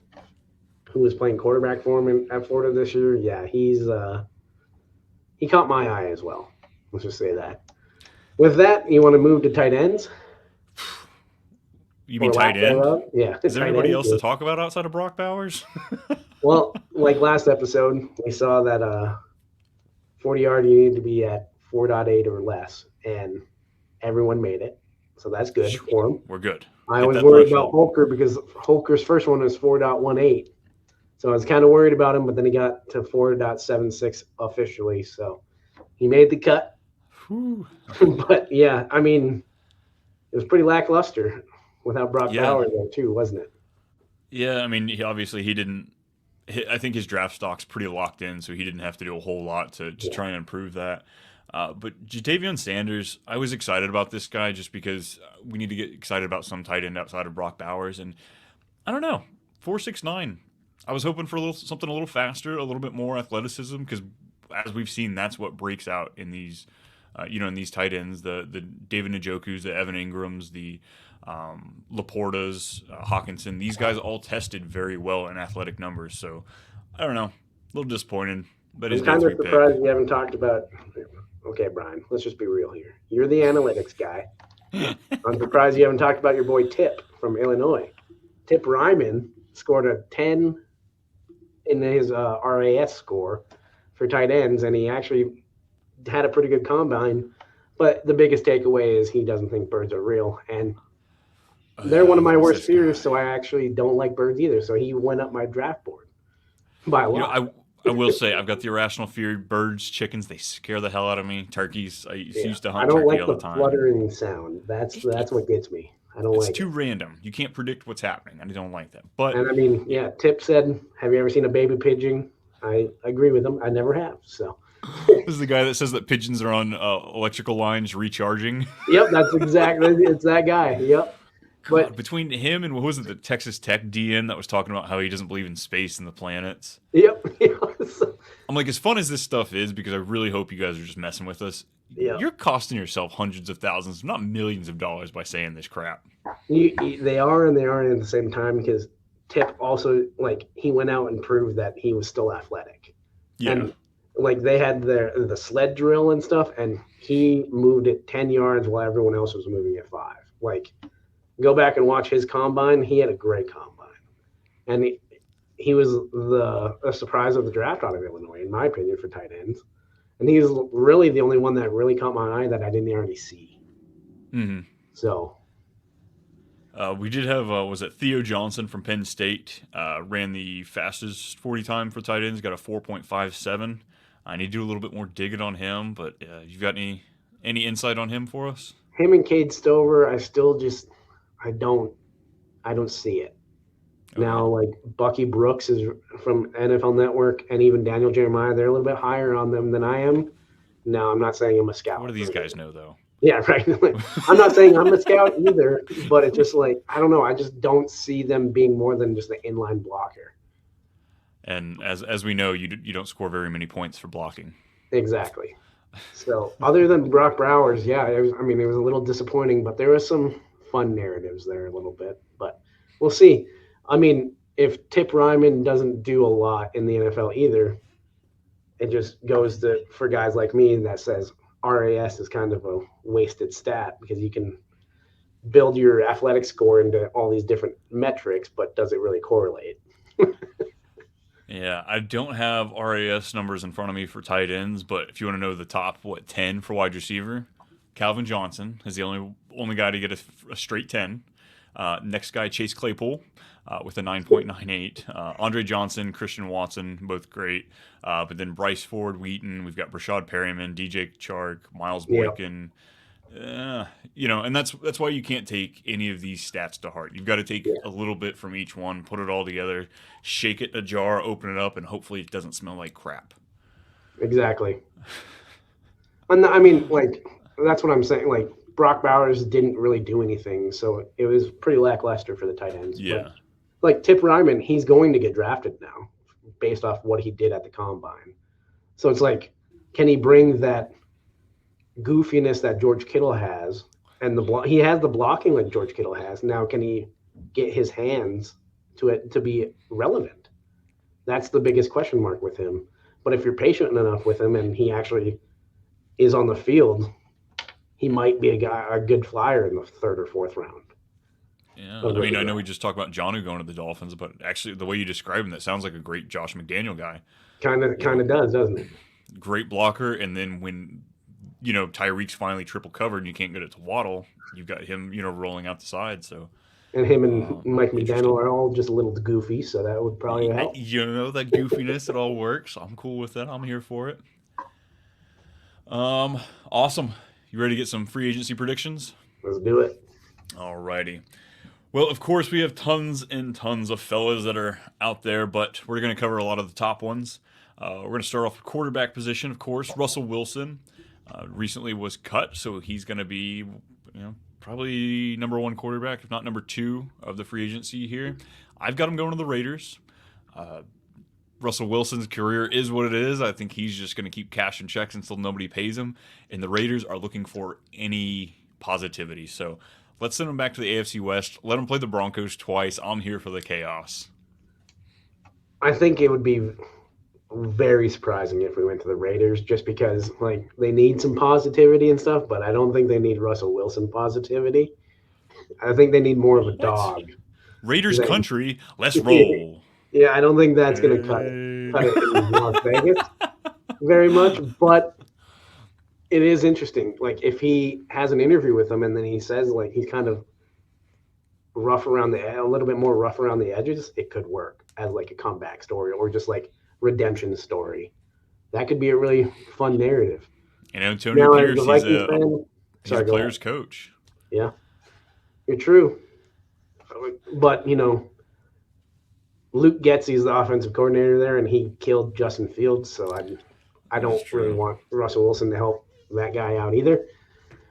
who was playing quarterback for him at Florida this year, yeah, he caught my eye as well. Let's just say that. With that, you want to move to tight ends? You mean tight end? Yeah. Is there anybody else to talk about outside of Brock Bowers? Well, like last episode, we saw that 40-yard you need to be at 4.8 or less, and everyone made it. So that's good for him. We're good. I was worried about Holker because Holker's first one was 4.18. So I was kind of worried about him, but then he got to 4.76 officially. So he made the cut. But, yeah, I mean, it was pretty lackluster without Brock Bowers there, too, wasn't it? Yeah, I mean, he didn't. I think his draft stock's pretty locked in, so he didn't have to do a whole lot to try and improve that. But Jatavion Sanders, I was excited about this guy just because we need to get excited about some tight end outside of Brock Bowers. And I don't know, 4.69. I was hoping for something a little faster, a little bit more athleticism, because as we've seen, that's what breaks out in these, in these tight ends. The David Njoku's, the Evan Ingrams, the Laportas, Hawkinson. These guys all tested very well in athletic numbers. So I don't know, a little disappointed. But I'm kind of surprised we haven't talked about. Okay, Brian, let's just be real here. You're the analytics guy. I'm surprised you haven't talked about your boy Tip from Illinois. Tip Ryman scored a 10 in his RAS score for tight ends, and he actually had a pretty good combine. But the biggest takeaway is he doesn't think birds are real, and they're one of my worst fears, so I actually don't like birds either. So he went up my draft board by a lot. I will say I've got the irrational fear. Birds, chickens, they scare the hell out of me. Turkeys, I used to hunt turkey all the time. I don't like the fluttering sound. That's what gets me. I don't like it. It's too random. You can't predict what's happening. I don't like that. But and I mean, yeah, Tip said, have you ever seen a baby pigeon? I agree with him. I never have. So this is the guy that says that pigeons are on electrical lines recharging. Yep, that's exactly. It's that guy. Yep. But between him and what was it, the Texas Tech DN that was talking about how he doesn't believe in space and the planets. Yep. I'm like, as fun as this stuff is, because I really hope you guys are just messing with us. Yep. You're costing yourself hundreds of thousands, if not millions of dollars by saying this crap. They are and they aren't at the same time, because Tip also, he went out and proved that he was still athletic. Yeah. And, they had the sled drill and stuff, and he moved it 10 yards while everyone else was moving at 5. Go back and watch his combine. He had a great combine. And he was a surprise of the draft out of Illinois, in my opinion, for tight ends. And he's really the only one that really caught my eye that I didn't already see. Mm-hmm. So. We did have, Theo Johnson from Penn State, ran the fastest 40 time for tight ends, got a 4.57. I need to do a little bit more digging on him, but you've got any insight on him for us? Him and Cade Stover, I don't see it. Okay. Now, Bucky Brooks is from NFL Network, and even Daniel Jeremiah, they're a little bit higher on them than I am. No, I'm not saying I'm a scout. What do these guys know, though? Yeah, right. I'm not saying I'm a scout either, but it's just I don't know. I just don't see them being more than just an inline blocker. And as we know, you don't score very many points for blocking. Exactly. So other than Brock Bowers, yeah, it was a little disappointing, but there was some fun narratives there a little bit, but we'll see. I mean, if Tip Ryman doesn't do a lot in the NFL either, it just goes to for guys like me that says RAS is kind of a wasted stat because you can build your athletic score into all these different metrics, but does it really correlate? Yeah, I don't have RAS numbers in front of me for tight ends, but if you want to know the top 10 for wide receiver, Calvin Johnson is the only guy to get a straight 10. Next guy, Chase Claypool, with a 9.98. Andre Johnson, Christian Watson, both great. But then Bryce Ford, Wheaton, we've got Brashad Perryman, DJ Chark, Miles Boykin. And that's why you can't take any of these stats to heart. You've got to take a little bit from each one, put it all together, shake it in a jar, open it up, and hopefully it doesn't smell like crap. Exactly. And I mean, like, that's what I'm saying. Like, Brock Bowers didn't really do anything, so it was pretty lackluster for the tight ends. Yeah. But, like, Tip Ryman, he's going to get drafted now based off what he did at the combine. So it's like, can he bring that goofiness that George Kittle has, and he has the blocking like George Kittle has. Now, can he get his hands to it to be relevant? That's the biggest question mark with him. But if you're patient enough with him and he actually is on the field, he might be a good flyer in the third or fourth round. Yeah, I mean, I know we just talked about Jonnu going to the Dolphins, but actually, the way you describe him, that sounds like a great Josh McDaniel guy. Kind of does, doesn't it? Great blocker, and then when Tyreek's finally triple covered and you can't get it to Waddle, you've got him, rolling out the side. So, and him and Mike McDaniel are all just a little goofy, so that would probably help. That goofiness, it all works. I'm cool with that. I'm here for it. Awesome. You ready to get some free agency predictions? Let's do it. Alrighty. Well, of course, we have tons and tons of fellas that are out there, but we're going to cover a lot of the top ones. We're going to start off with quarterback position, of course. Russell Wilson recently was cut, so he's going to be, probably number one quarterback, if not number two of the free agency here. I've got him going to the Raiders. Russell Wilson's career is what it is. I think he's just going to keep cashing checks until nobody pays him, and the Raiders are looking for any positivity. So let's send him back to the AFC West. Let him play the Broncos twice. I'm here for the chaos. I think it would be very surprising if we went to the Raiders just because, like, they need some positivity and stuff, but I don't think they need Russell Wilson positivity. I think they need more of a dog. Raiders country, let's roll. Yeah, I don't think that's going to cut it in Las Vegas very much, but it is interesting. Like, if he has an interview with them and then he says, like, he's kind of a little bit more rough around the edges, it could work as, like, a comeback story or just, like, redemption story. That could be a really fun narrative. And Antonio Pierce, he's a player's coach. Yeah, you're true. But, Luke Getsy's the offensive coordinator there, and he killed Justin Fields, so I don't really want Russell Wilson to help that guy out either.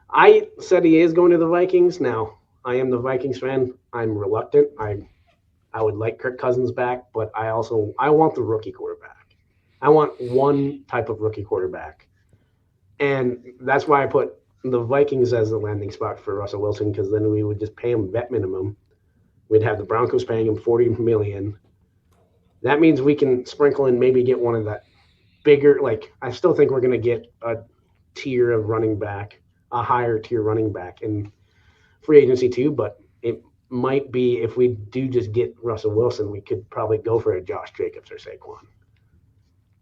I said he is going to the Vikings. Now, I am the Vikings fan. I'm reluctant. I would like Kirk Cousins back, but I want the rookie quarterback. I want one type of rookie quarterback. And that's why I put the Vikings as the landing spot for Russell Wilson, because then we would just pay him vet minimum. We'd have the Broncos paying him $40 million. That means we can sprinkle in, maybe get one of that bigger, like, I still think we're going to get a tier of running back, a higher tier running back in free agency too, but it might be, if we do just get Russell Wilson, we could probably go for a Josh Jacobs or Saquon.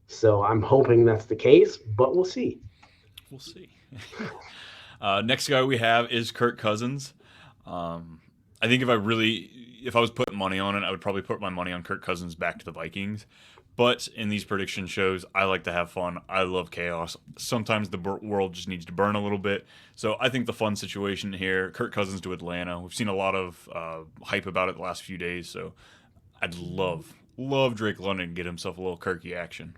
So I'm hoping that's the case, but we'll see. We'll see. Next guy we have is Kirk Cousins. I think if I was putting money on it, I would probably put my money on Kirk Cousins back to the Vikings. But in these prediction shows, I like to have fun. I love chaos. Sometimes the world just needs to burn a little bit. So I think the fun situation here, Kirk Cousins to Atlanta. We've seen a lot of hype about it the last few days. So I'd love Drake London to get himself a little Kirky action.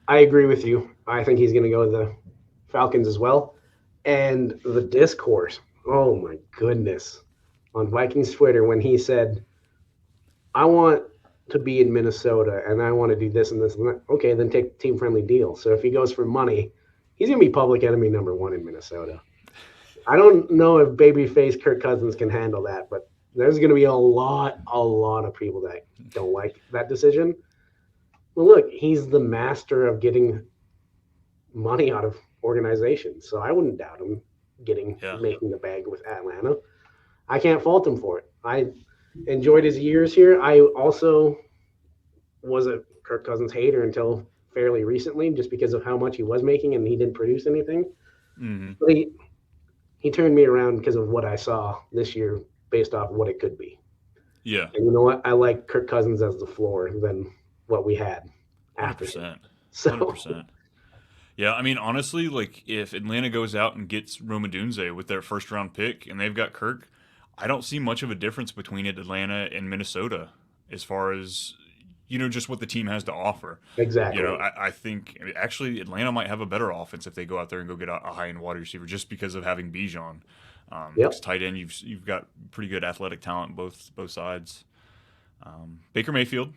I agree with you. I think he's going to go to the Falcons as well. And the discourse, oh my goodness, on Vikings Twitter when he said, I want to be in Minnesota and I want to do this and this and that. Okay, then take team-friendly deal. So if he goes for money, he's going to be public enemy number one in Minnesota. I don't know if babyface Kirk Cousins can handle that, but there's going to be a lot of people that don't like that decision. Well, look, he's the master of getting money out of organizations, so I wouldn't doubt him Yeah, making the bag with Atlanta. I can't fault him for it. I enjoyed his years here. I also was a Kirk Cousins hater until fairly recently, just because of how much he was making and he didn't produce anything. hmm, But he turned me around because of what I saw this year, based off what it could be. yeah, And you know what? I like Kirk Cousins as the floor than what we had hundred after him. percent, hundred So percent. Yeah, I mean, honestly, like if Atlanta goes out and gets Romadunze with their first round pick and they've got Kirk, I don't see much of a difference between it, Atlanta and Minnesota as far as just what the team has to offer. exactly. I think actually Atlanta might have a better offense if they go out there and go get a high end wide receiver just because of having Bijan. Because Yep. tight end, you've got pretty good athletic talent both sides. Baker Mayfield,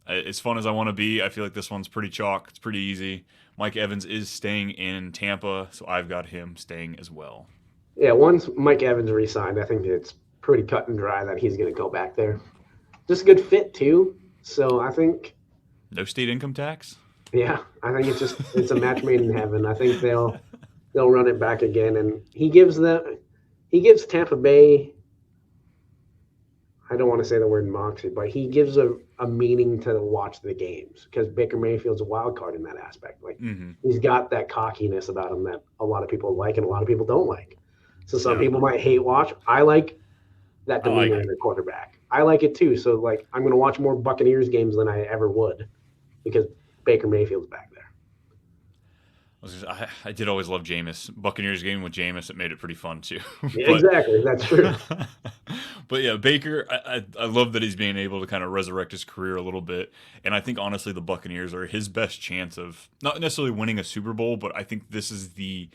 as fun as I want to be, I feel like this one's pretty chalk. It's pretty easy. Mike Evans is staying in Tampa, so I've got him staying as well. Yeah. Once Mike Evans resigned, I think it's pretty cut and dry that he's going to go back there. Just a good fit too. So I think, No state income tax. yeah, I think it's a match made in heaven. I think they'll run it back again, and he gives Tampa Bay. I don't want to say the word moxie, but he gives a meaning to watch the games because Baker Mayfield's a wild card in that aspect. Like Mm-hmm. he's got that cockiness about him that a lot of people like and a lot of people don't like. So some Yeah, people might hate watch. I like that I like demeanor it. in a quarterback. I like it too. So like I'm going to watch more Buccaneers games than I ever would because Baker Mayfield's back there. I did always love Jameis. Buccaneers game with Jameis, it made it pretty fun too. Yeah, but exactly. That's true. but yeah, Baker, I love that he's being able to kind of resurrect his career a little bit. And I think honestly the Buccaneers are his best chance of not necessarily winning a Super Bowl, but I think this is the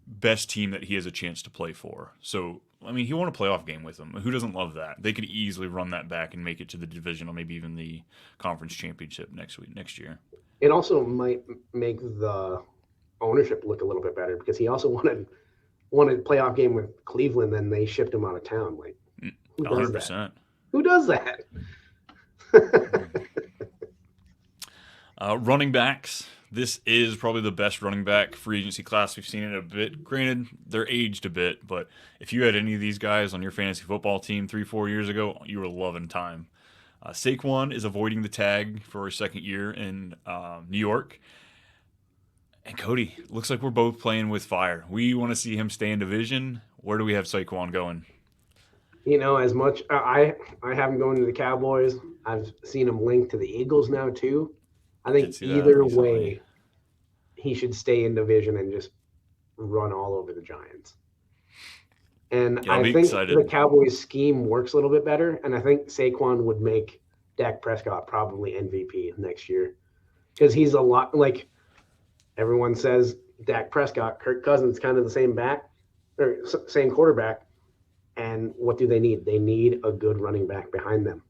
best team that he has a chance to play for. So I mean, he won a playoff game with them. Who doesn't love that? They could easily run that back and make it to the division or maybe even the conference championship next year. It also might make the ownership look a little bit better because he also wanted a playoff game with Cleveland, then they shipped him out of town. Like, who does that? 100%. Who does that? Running backs. This is probably the best running back free agency class we've seen in a bit. Granted, they're aged a bit, but if you had any of these guys on your fantasy football team 3-4 years ago, you were loving time. Saquon is avoiding the tag for his second year in New York. And Cody, looks like we're both playing with fire. We want to see him stay in division. Where do we have Saquon going? As much I have him going to the Cowboys. I've seen him linked to the Eagles now too. I Did think see that either recently. way, he should stay in division and just run all over the Giants. And Yeah, I'll I be think the excited. Cowboys scheme works a little bit better. And I think Saquon would make Dak Prescott probably MVP next year because he's a lot like everyone says Dak Prescott, Kirk Cousins, kind of the same back or same quarterback. And what do they need? They need a good running back behind them.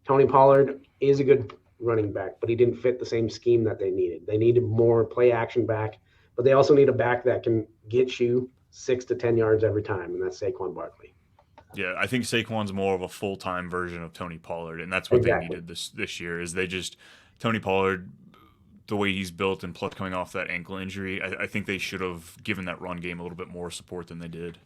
Tony Pollard is a good running back, but he didn't fit the same scheme that they needed. They needed more play action back, but they also need a back that can get you 6 to 10 yards every time, and that's Saquon Barkley. Yeah, I think Saquon's more of a full time version of Tony Pollard, and that's what they Exactly. needed this year. Is they just Tony Pollard, the way he's built and plus coming off that ankle injury, I think they should have given that run game a little bit more support than they did.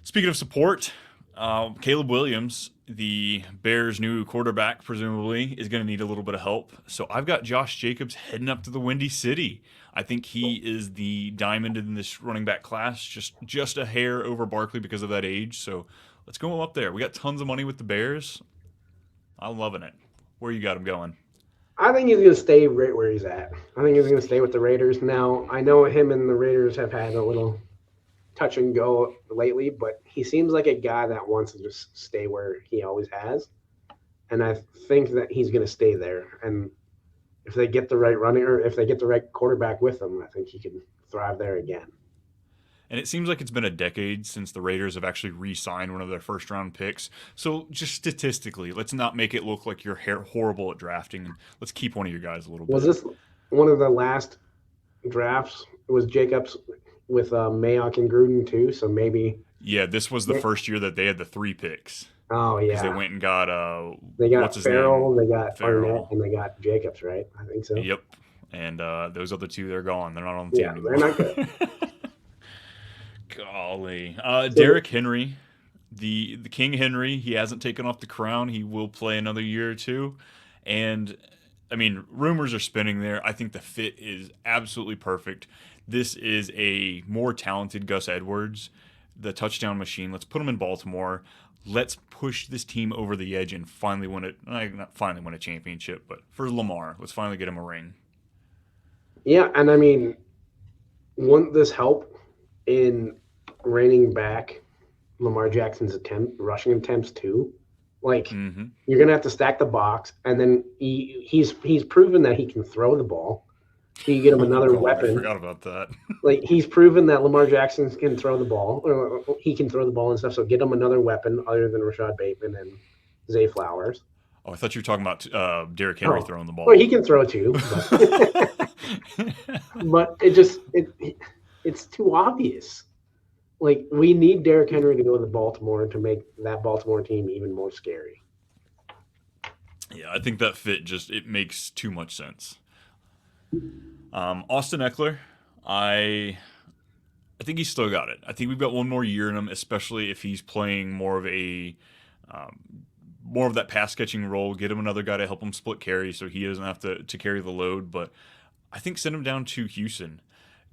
Speaking of support, Caleb Williams, the Bears' new quarterback, presumably, is going to need a little bit of help. So I've got Josh Jacobs heading up to the Windy City. I think he is the diamond in this running back class, just a hair over Barkley because of that age. So let's go up there. We got tons of money with the Bears. I'm loving it. Where you got him going? I think he's going to stay right where he's at. I think he's going to stay with the Raiders. Now, I know him and the Raiders have had a little touch and go lately, but he seems like a guy that wants to just stay where he always has. And I think that he's going to stay there. And if they get the right running or if they get the right quarterback with him, I think he can thrive there again. And it seems like it's been a decade since the Raiders have actually re-signed one of their first-round picks. So just statistically, let's not make it look like you're horrible at drafting, and let's keep one of your guys a little Was bit. this one of the last drafts? Was Jacobs with Mayock and Gruden too. So maybe. Yeah, this was the first year that they had the 3 picks Oh because they yeah, went and got they what's got his Farrell, name, they got Arnett, Farrell. and they got Jacobs, right? I think so. Yep, and those other two, they're gone. They're not on the team Yeah, they're anymore. not good. Golly, So Derrick Henry, the King Henry, he hasn't taken off the crown. He will play another year or two, and I mean, rumors are spinning there. I think the fit is absolutely perfect. This is a more talented Gus Edwards, the touchdown machine. Let's put him in Baltimore. Let's push this team over the edge and finally win it. Not finally win a championship, but for Lamar, let's finally get him a ring. yeah, and I mean, wouldn't this help in reining back Lamar Jackson's rushing attempts too? Like Mm-hmm. you're gonna have to stack the box, and then he's proven that he can throw the ball. So you get him Oh another God, I weapon. forgot about that. Like he's proven that Lamar Jackson can throw the ball, or he can throw the ball and stuff. So get him another weapon other than Rashad Bateman and Zay Flowers. Oh, I thought you were talking about Derrick Henry Oh, throwing the well, ball. he can throw too, but it's too obvious. Like we need Derrick Henry to go to Baltimore to make that Baltimore team even more scary. Yeah, I think that fit just it makes too much sense. Austin Eckler, I think he's still got it. I think we've got one more year in him, especially if he's playing more of that pass catching role. Get him another guy to help him split carry so he doesn't have to carry the load. But I think send him down to Houston.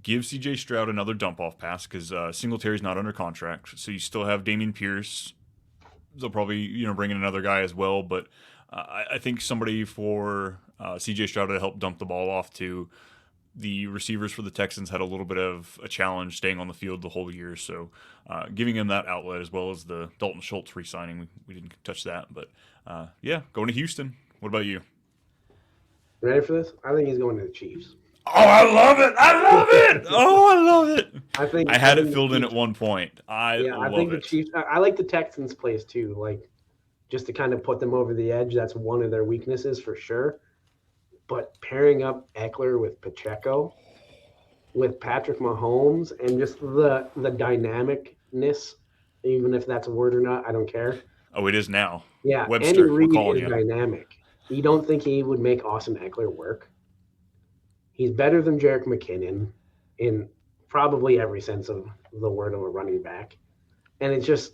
Give C.J. Stroud another dump off pass because Singletary's not under contract, so you still have Dameon Pierce. They'll probably bring in another guy as well, but I think somebody for C.J. Stroud to help dump the ball off to. The receivers for the Texans had a little bit of a challenge staying on the field the whole year, so giving him that outlet as well as the Dalton Schultz re-signing, we didn't touch that, but yeah, going to Houston. What about you? Ready for this? I think he's going to the Chiefs. Oh, I love it! I love it! Oh, I love it! I had it the filled in Chiefs, at one point. I I love think the it. Chiefs. I like the Texans' plays too. Like just to kind of put them over the edge. That's one of their weaknesses for sure. But pairing up Eckler with Pacheco, with Patrick Mahomes, and just the dynamicness, even if that's a word or not, I don't care. Oh, it is now. Yeah, Andy Webster, we're Reid calling is you. dynamic. You don't think he would make Austin Eckler work? He's better than Jerick McKinnon in probably every sense of the word of a running back. And it's just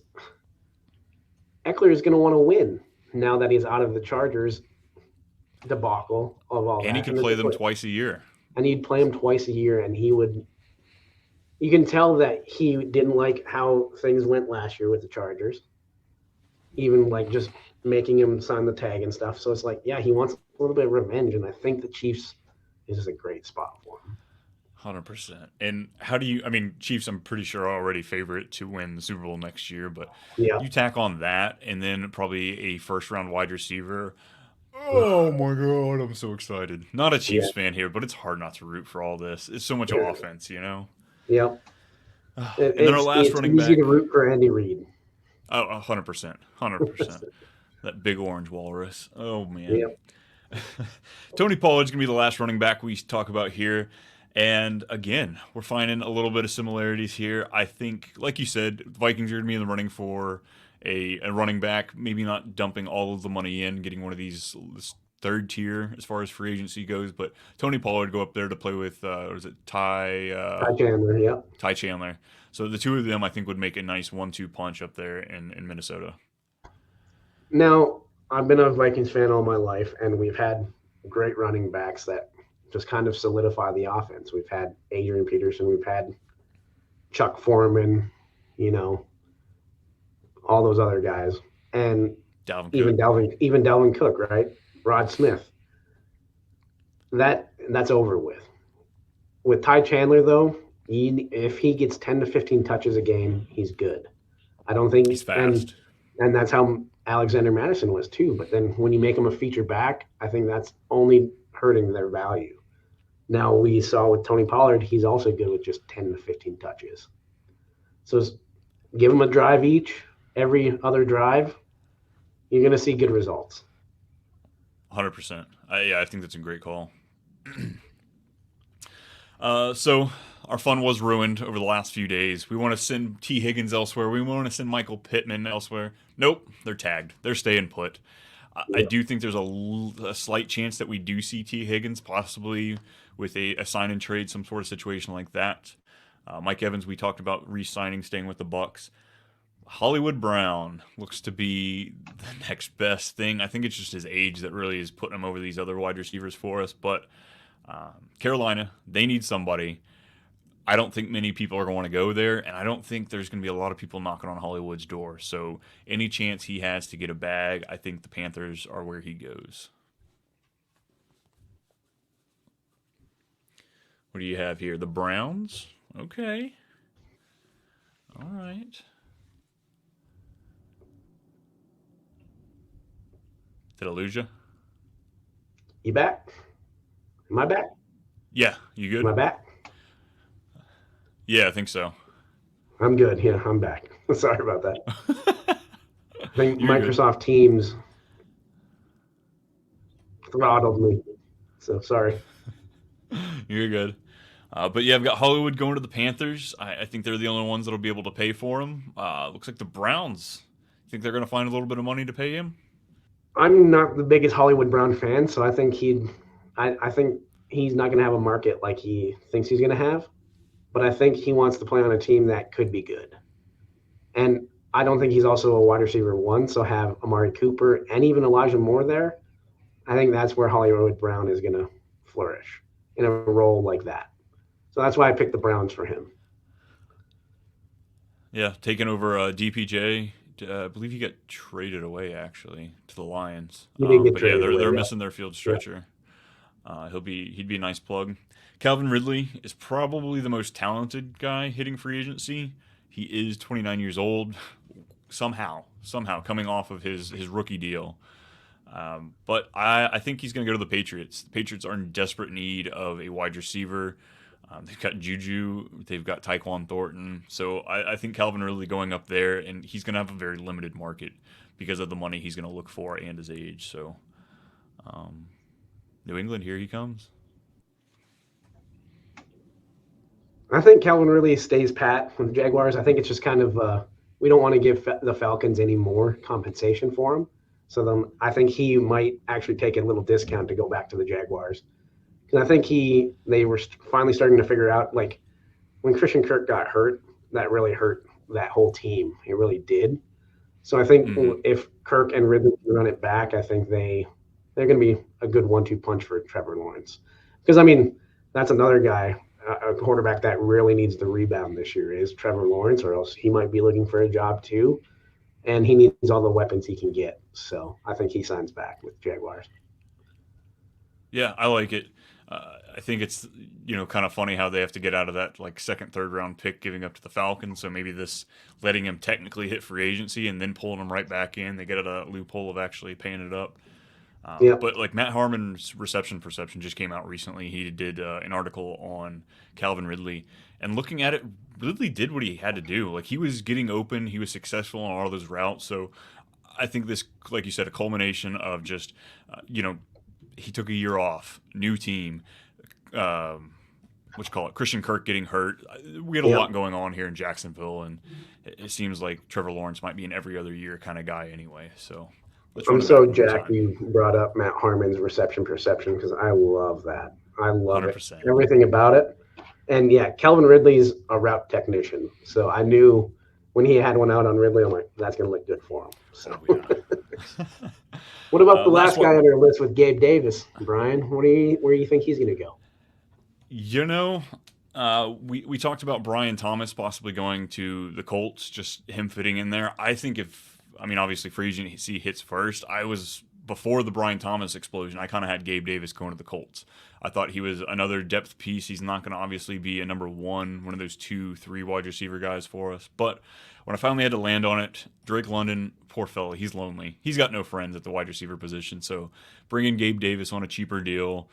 Eckler is going to want to win now that he's out of the Chargers debacle of all And he that. could play them twice a year. And he'd play him twice a year, and he would. You can tell that he didn't like how things went last year with the Chargers, even like just making him sign the tag and stuff. So it's like, yeah, he wants a little bit of revenge, and I think the Chiefs is just a great spot for him. 100%. And how do you, I mean, Chiefs, I'm pretty sure are already favorite to win the Super Bowl next year, but Yeah. you tack on that and then probably a first round wide receiver. Oh my God, I'm so excited. Not a Chiefs Yeah. fan here, but it's hard not to root for all this. It's so much offense, you know? Yep. And then our last It's running easy back. to root for Andy Reid. Oh, 100%. 100%. That big orange walrus. Oh, man. Yep. Tony Pollard's going to be the last running back we talk about here. And again, we're finding a little bit of similarities here. I think, like you said, Vikings are going to be in the running for a running back, maybe not dumping all of the money in, getting one of these this third tier as far as free agency goes. But Tony Pollard go up there to play with, was it Ty Chandler, yep. Ty Chandler. So the two of them, I think, would make a nice 1-2 punch up there in Minnesota. Now, I've been a Vikings fan all my life, and we've had great running backs that just kind of solidify the offense. We've had Adrian Peterson, we've had Chuck Foreman, all those other guys, and even Dalvin Cook, right? Rod Smith. That's over with. With Ty Chandler, though, if he gets 10 to 15 touches a game, he's good. I don't think he's fast, and that's how Alexander Madison was too. But then when you make him a feature back, I think that's only hurting their value. Now we saw with Tony Pollard, he's also good with just 10 to 15 touches. So give him a drive each, every other drive, you're going to see good results. 100%. Yeah, I think that's a great call. So our fun was ruined over the last few days. We want to send T. Higgins elsewhere. We want to send Michael Pittman elsewhere. Nope, they're tagged. They're staying put. I Yeah. do think there's a slight chance that we do see T. Higgins possibly with a sign and trade, some sort of situation like that. Mike Evans, we talked about re-signing, staying with the Bucks. Hollywood Brown looks to be the next best thing. I think it's just his age that really is putting him over these other wide receivers for us. But Carolina, they need somebody. I don't think many people are going to go there, and I don't think there's going to be a lot of people knocking on Hollywood's door. So any chance he has to get a bag, I think the Panthers are where he goes. What do you have here? The Browns? Okay. All right. Did I lose you? You back? Am I back? Yeah, you Am I good? back? Yeah, I think so. I'm good. Yeah, I'm back. Sorry about that. I think You're good. Microsoft Teams throttled me. So sorry. You're good. But yeah, I've got Hollywood going to the Panthers. I think they're the only ones that'll be able to pay for him. Looks like the Browns. Think they're going to find a little bit of money to pay him? I'm not the biggest Hollywood Brown fan, so I think I think he's not going to have a market like he thinks he's going to have. But I think he wants to play on a team that could be good. And I don't think he's also a wide receiver one. So have Amari Cooper and even Elijah Moore there. I think that's where Hollywood Brown is going to flourish in a role like that. So that's why I picked the Browns for him. Yeah, taking over DPJ. I believe he got traded away actually to the Lions. He did get But yeah, traded away. they're Yeah. missing their field Yeah. stretcher. He'd be a nice plug. Calvin Ridley is probably the most talented guy hitting free agency. He is 29 years old. Somehow coming off of his rookie deal. But I think he's going to go to the Patriots. The Patriots are in desperate need of a wide receiver. They've got Juju, they've got Tyquan Thornton. So I think Calvin Ridley going up there, and he's going to have a very limited market because of the money he's going to look for and his age. So um, New England, here he comes. I think Calvin really stays pat with the Jaguars. I think it's just kind of we don't want to give the Falcons any more compensation for him. So then I think he might actually take a little discount to go back to the Jaguars. Because I think they were finally starting to figure out like when Christian Kirk got hurt, that really hurt that whole team. It really did. So I think Mm-hmm. if Kirk and Ridley can run it back, I think they're going to be a good 1-2 punch for Trevor Lawrence. Because I mean, that's another guy, a quarterback that really needs the rebound this year is Trevor Lawrence, or else he might be looking for a job too. And he needs all the weapons he can get. So I think he signs back with Jaguars. Yeah, I like it. I think it's kind of funny how they have to get out of that like second, third round pick, giving up to the Falcons. So maybe this letting him technically hit free agency and then pulling him right back in. They get at a loophole of actually paying it up. Yep. But like Matt Harmon's reception perception just came out recently. He did an article on Calvin Ridley, and looking at it, Ridley did what he had to do. Like he was getting open, he was successful on all those routes. So I think this, like you said, a culmination of just he took a year off, new team. What you call it? Christian Kirk getting hurt. We had a Yep. lot going on here in Jacksonville, and it seems like Trevor Lawrence might be an every other year kind of guy anyway. So let's run I'm it back so one more jacked time. you brought up Matt Harmon's reception perception because I love that. I love it. 100%. Everything about it. And yeah, Calvin Ridley's a route technician. So I knew when he had one out on Ridley, I'm like, that's going to look good for him. So Oh yeah. what about the Last last guy one. on your list with Gabe Davis, Brian? Where do you think he's going to go? You know, we talked about Brian Thomas possibly going to the Colts, just him fitting in there. I mean, obviously free agency hits first. I was before the Brian Thomas explosion. I kind of had Gabe Davis going to the Colts. I thought he was another depth piece. He's not going to obviously be a number one of those 2, 3 wide receiver guys for us. But when I finally had to land on it, Drake London, poor fella, he's lonely. He's got no friends at the wide receiver position. So bringing Gabe Davis on a cheaper deal,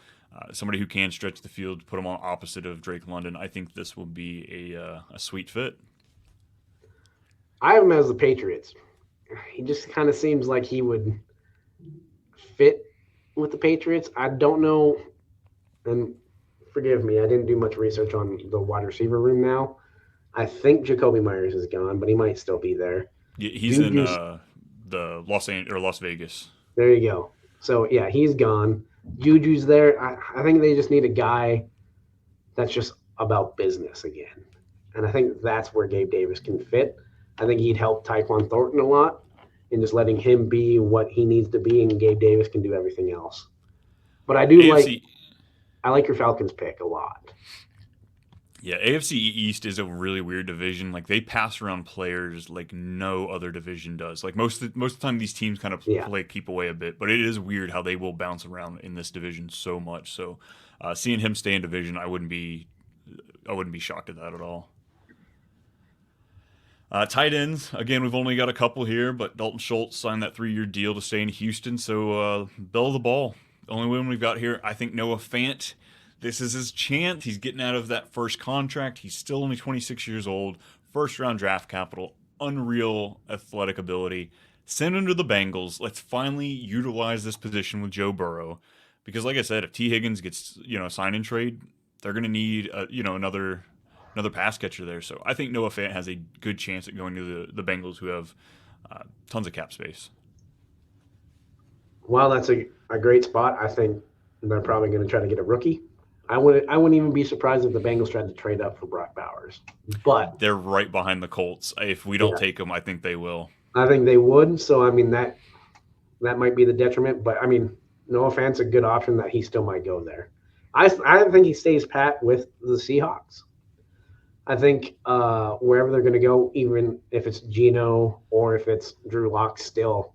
somebody who can stretch the field, put him on opposite of Drake London. I think this will be a sweet fit. I have him as the Patriots. He just kind of seems like he would fit with the Patriots. I don't know. And forgive me, I didn't do much research on the wide receiver room now. I think Jacoby Myers is gone, but he might still be there. Yeah, he's in Juju's the Las Vegas. there. You go. So yeah, he's gone. Juju's there. I think they just need a guy that's just about business again, and I think that's where Gabe Davis can fit. I think he'd help Tyquan Thornton a lot in just letting him be what he needs to be, and Gabe Davis can do everything else. But I do AFC, I like your Falcons pick a lot. yeah, AFC East is a really weird division. Like they pass around players like no other division does. Like most of the time, these teams kind of keep away a bit, but it is weird how they will bounce around in this division so much. So seeing him stay in division, I wouldn't be shocked at that at all. Tight ends, again, we've only got a couple here, but Dalton Schultz signed that 3-year deal to stay in Houston, so bell of the ball. The only one we've got here, I think Noah Fant. This is his chance. He's getting out of that first contract. He's still only 26 years old. First-round draft capital. Unreal athletic ability. Send him to the Bengals. Let's finally utilize this position with Joe Burrow. Because like I said, if T. Higgins gets a sign-and-trade, they're going to need another pass catcher there. So I think Noah Fant has a good chance at going to the Bengals, who have tons of cap space. Well, that's a great spot. I think they're probably going to try to get a rookie. I wouldn't even be surprised if the Bengals tried to trade up for Brock Bowers. But they're right behind the Colts. If we don't take them, I think they will. I think they would. So I mean that might be the detriment. But I mean, Noah Fant's a good option that he still might go there. I think he stays pat with the Seahawks. I think wherever they're going to go, even if it's Geno or if it's Drew Lock, still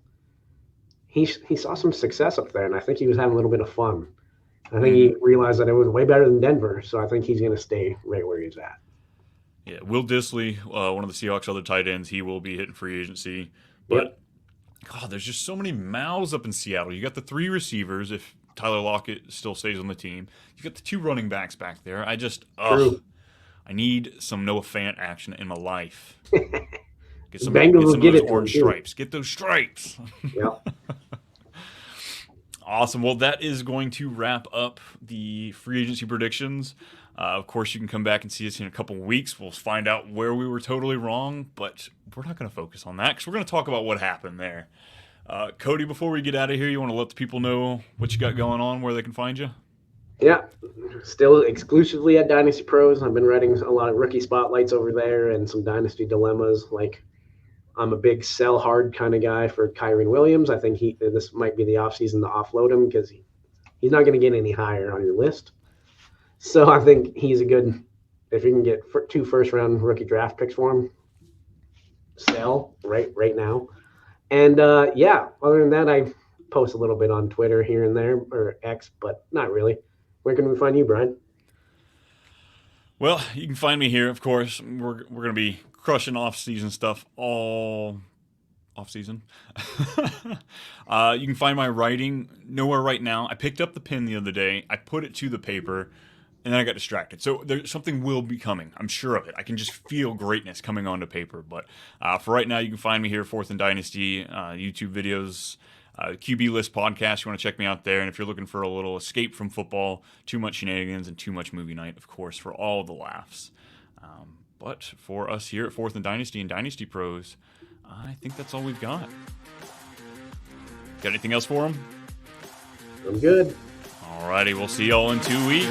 he saw some success up there, and I think he was having a little bit of fun. I think he realized that it was way better than Denver, so I think he's going to stay right where he's at. Yeah, Will Dissly, one of the Seahawks' other tight ends, he will be hitting free agency. But, God, there's just so many mouths up in Seattle. You got the 3 receivers, if Tyler Lockett still stays on the team. You got the 2 running backs back there. I need some Noah Fant action in my life. Get some of those orange stripes. Get those stripes. Yeah. Awesome. Well, that is going to wrap up the free agency predictions. Of course, you can come back and see us in a couple weeks. We'll find out where we were totally wrong, but we're not going to focus on that because we're going to talk about what happened there. Cody, before we get out of here, you want to let the people know what you got going on, where they can find you? Yeah, still exclusively at Dynasty Pros. I've been writing a lot of rookie spotlights over there and some Dynasty dilemmas. Like, I'm a big sell hard kind of guy for Kyren Williams. I think this might be the offseason to offload him because he's not going to get any higher on your list. So I think he's a good, if you can get 2 first-round rookie draft picks for him, sell right now. And, other than that, I post a little bit on Twitter here and there, or X, but not really. Where can we find you, Brian? Well, you can find me here, of course. We're going to be crushing off-season stuff all off-season. You can find my writing nowhere right now. I picked up the pen the other day. I put it to the paper, and then I got distracted. So something will be coming. I'm sure of it. I can just feel greatness coming onto paper. But for right now, you can find me here, 4th and Dynasty, YouTube videos, QB List podcast. You want to check me out there. And if you're looking for a little escape from football, too much shenanigans and too much movie night, of course, for all the laughs. But for us here at 4th and Dynasty and Dynasty Pros, I think that's all we've got. Got anything else for them? I'm good. Alrighty, we'll see y'all in 2 weeks.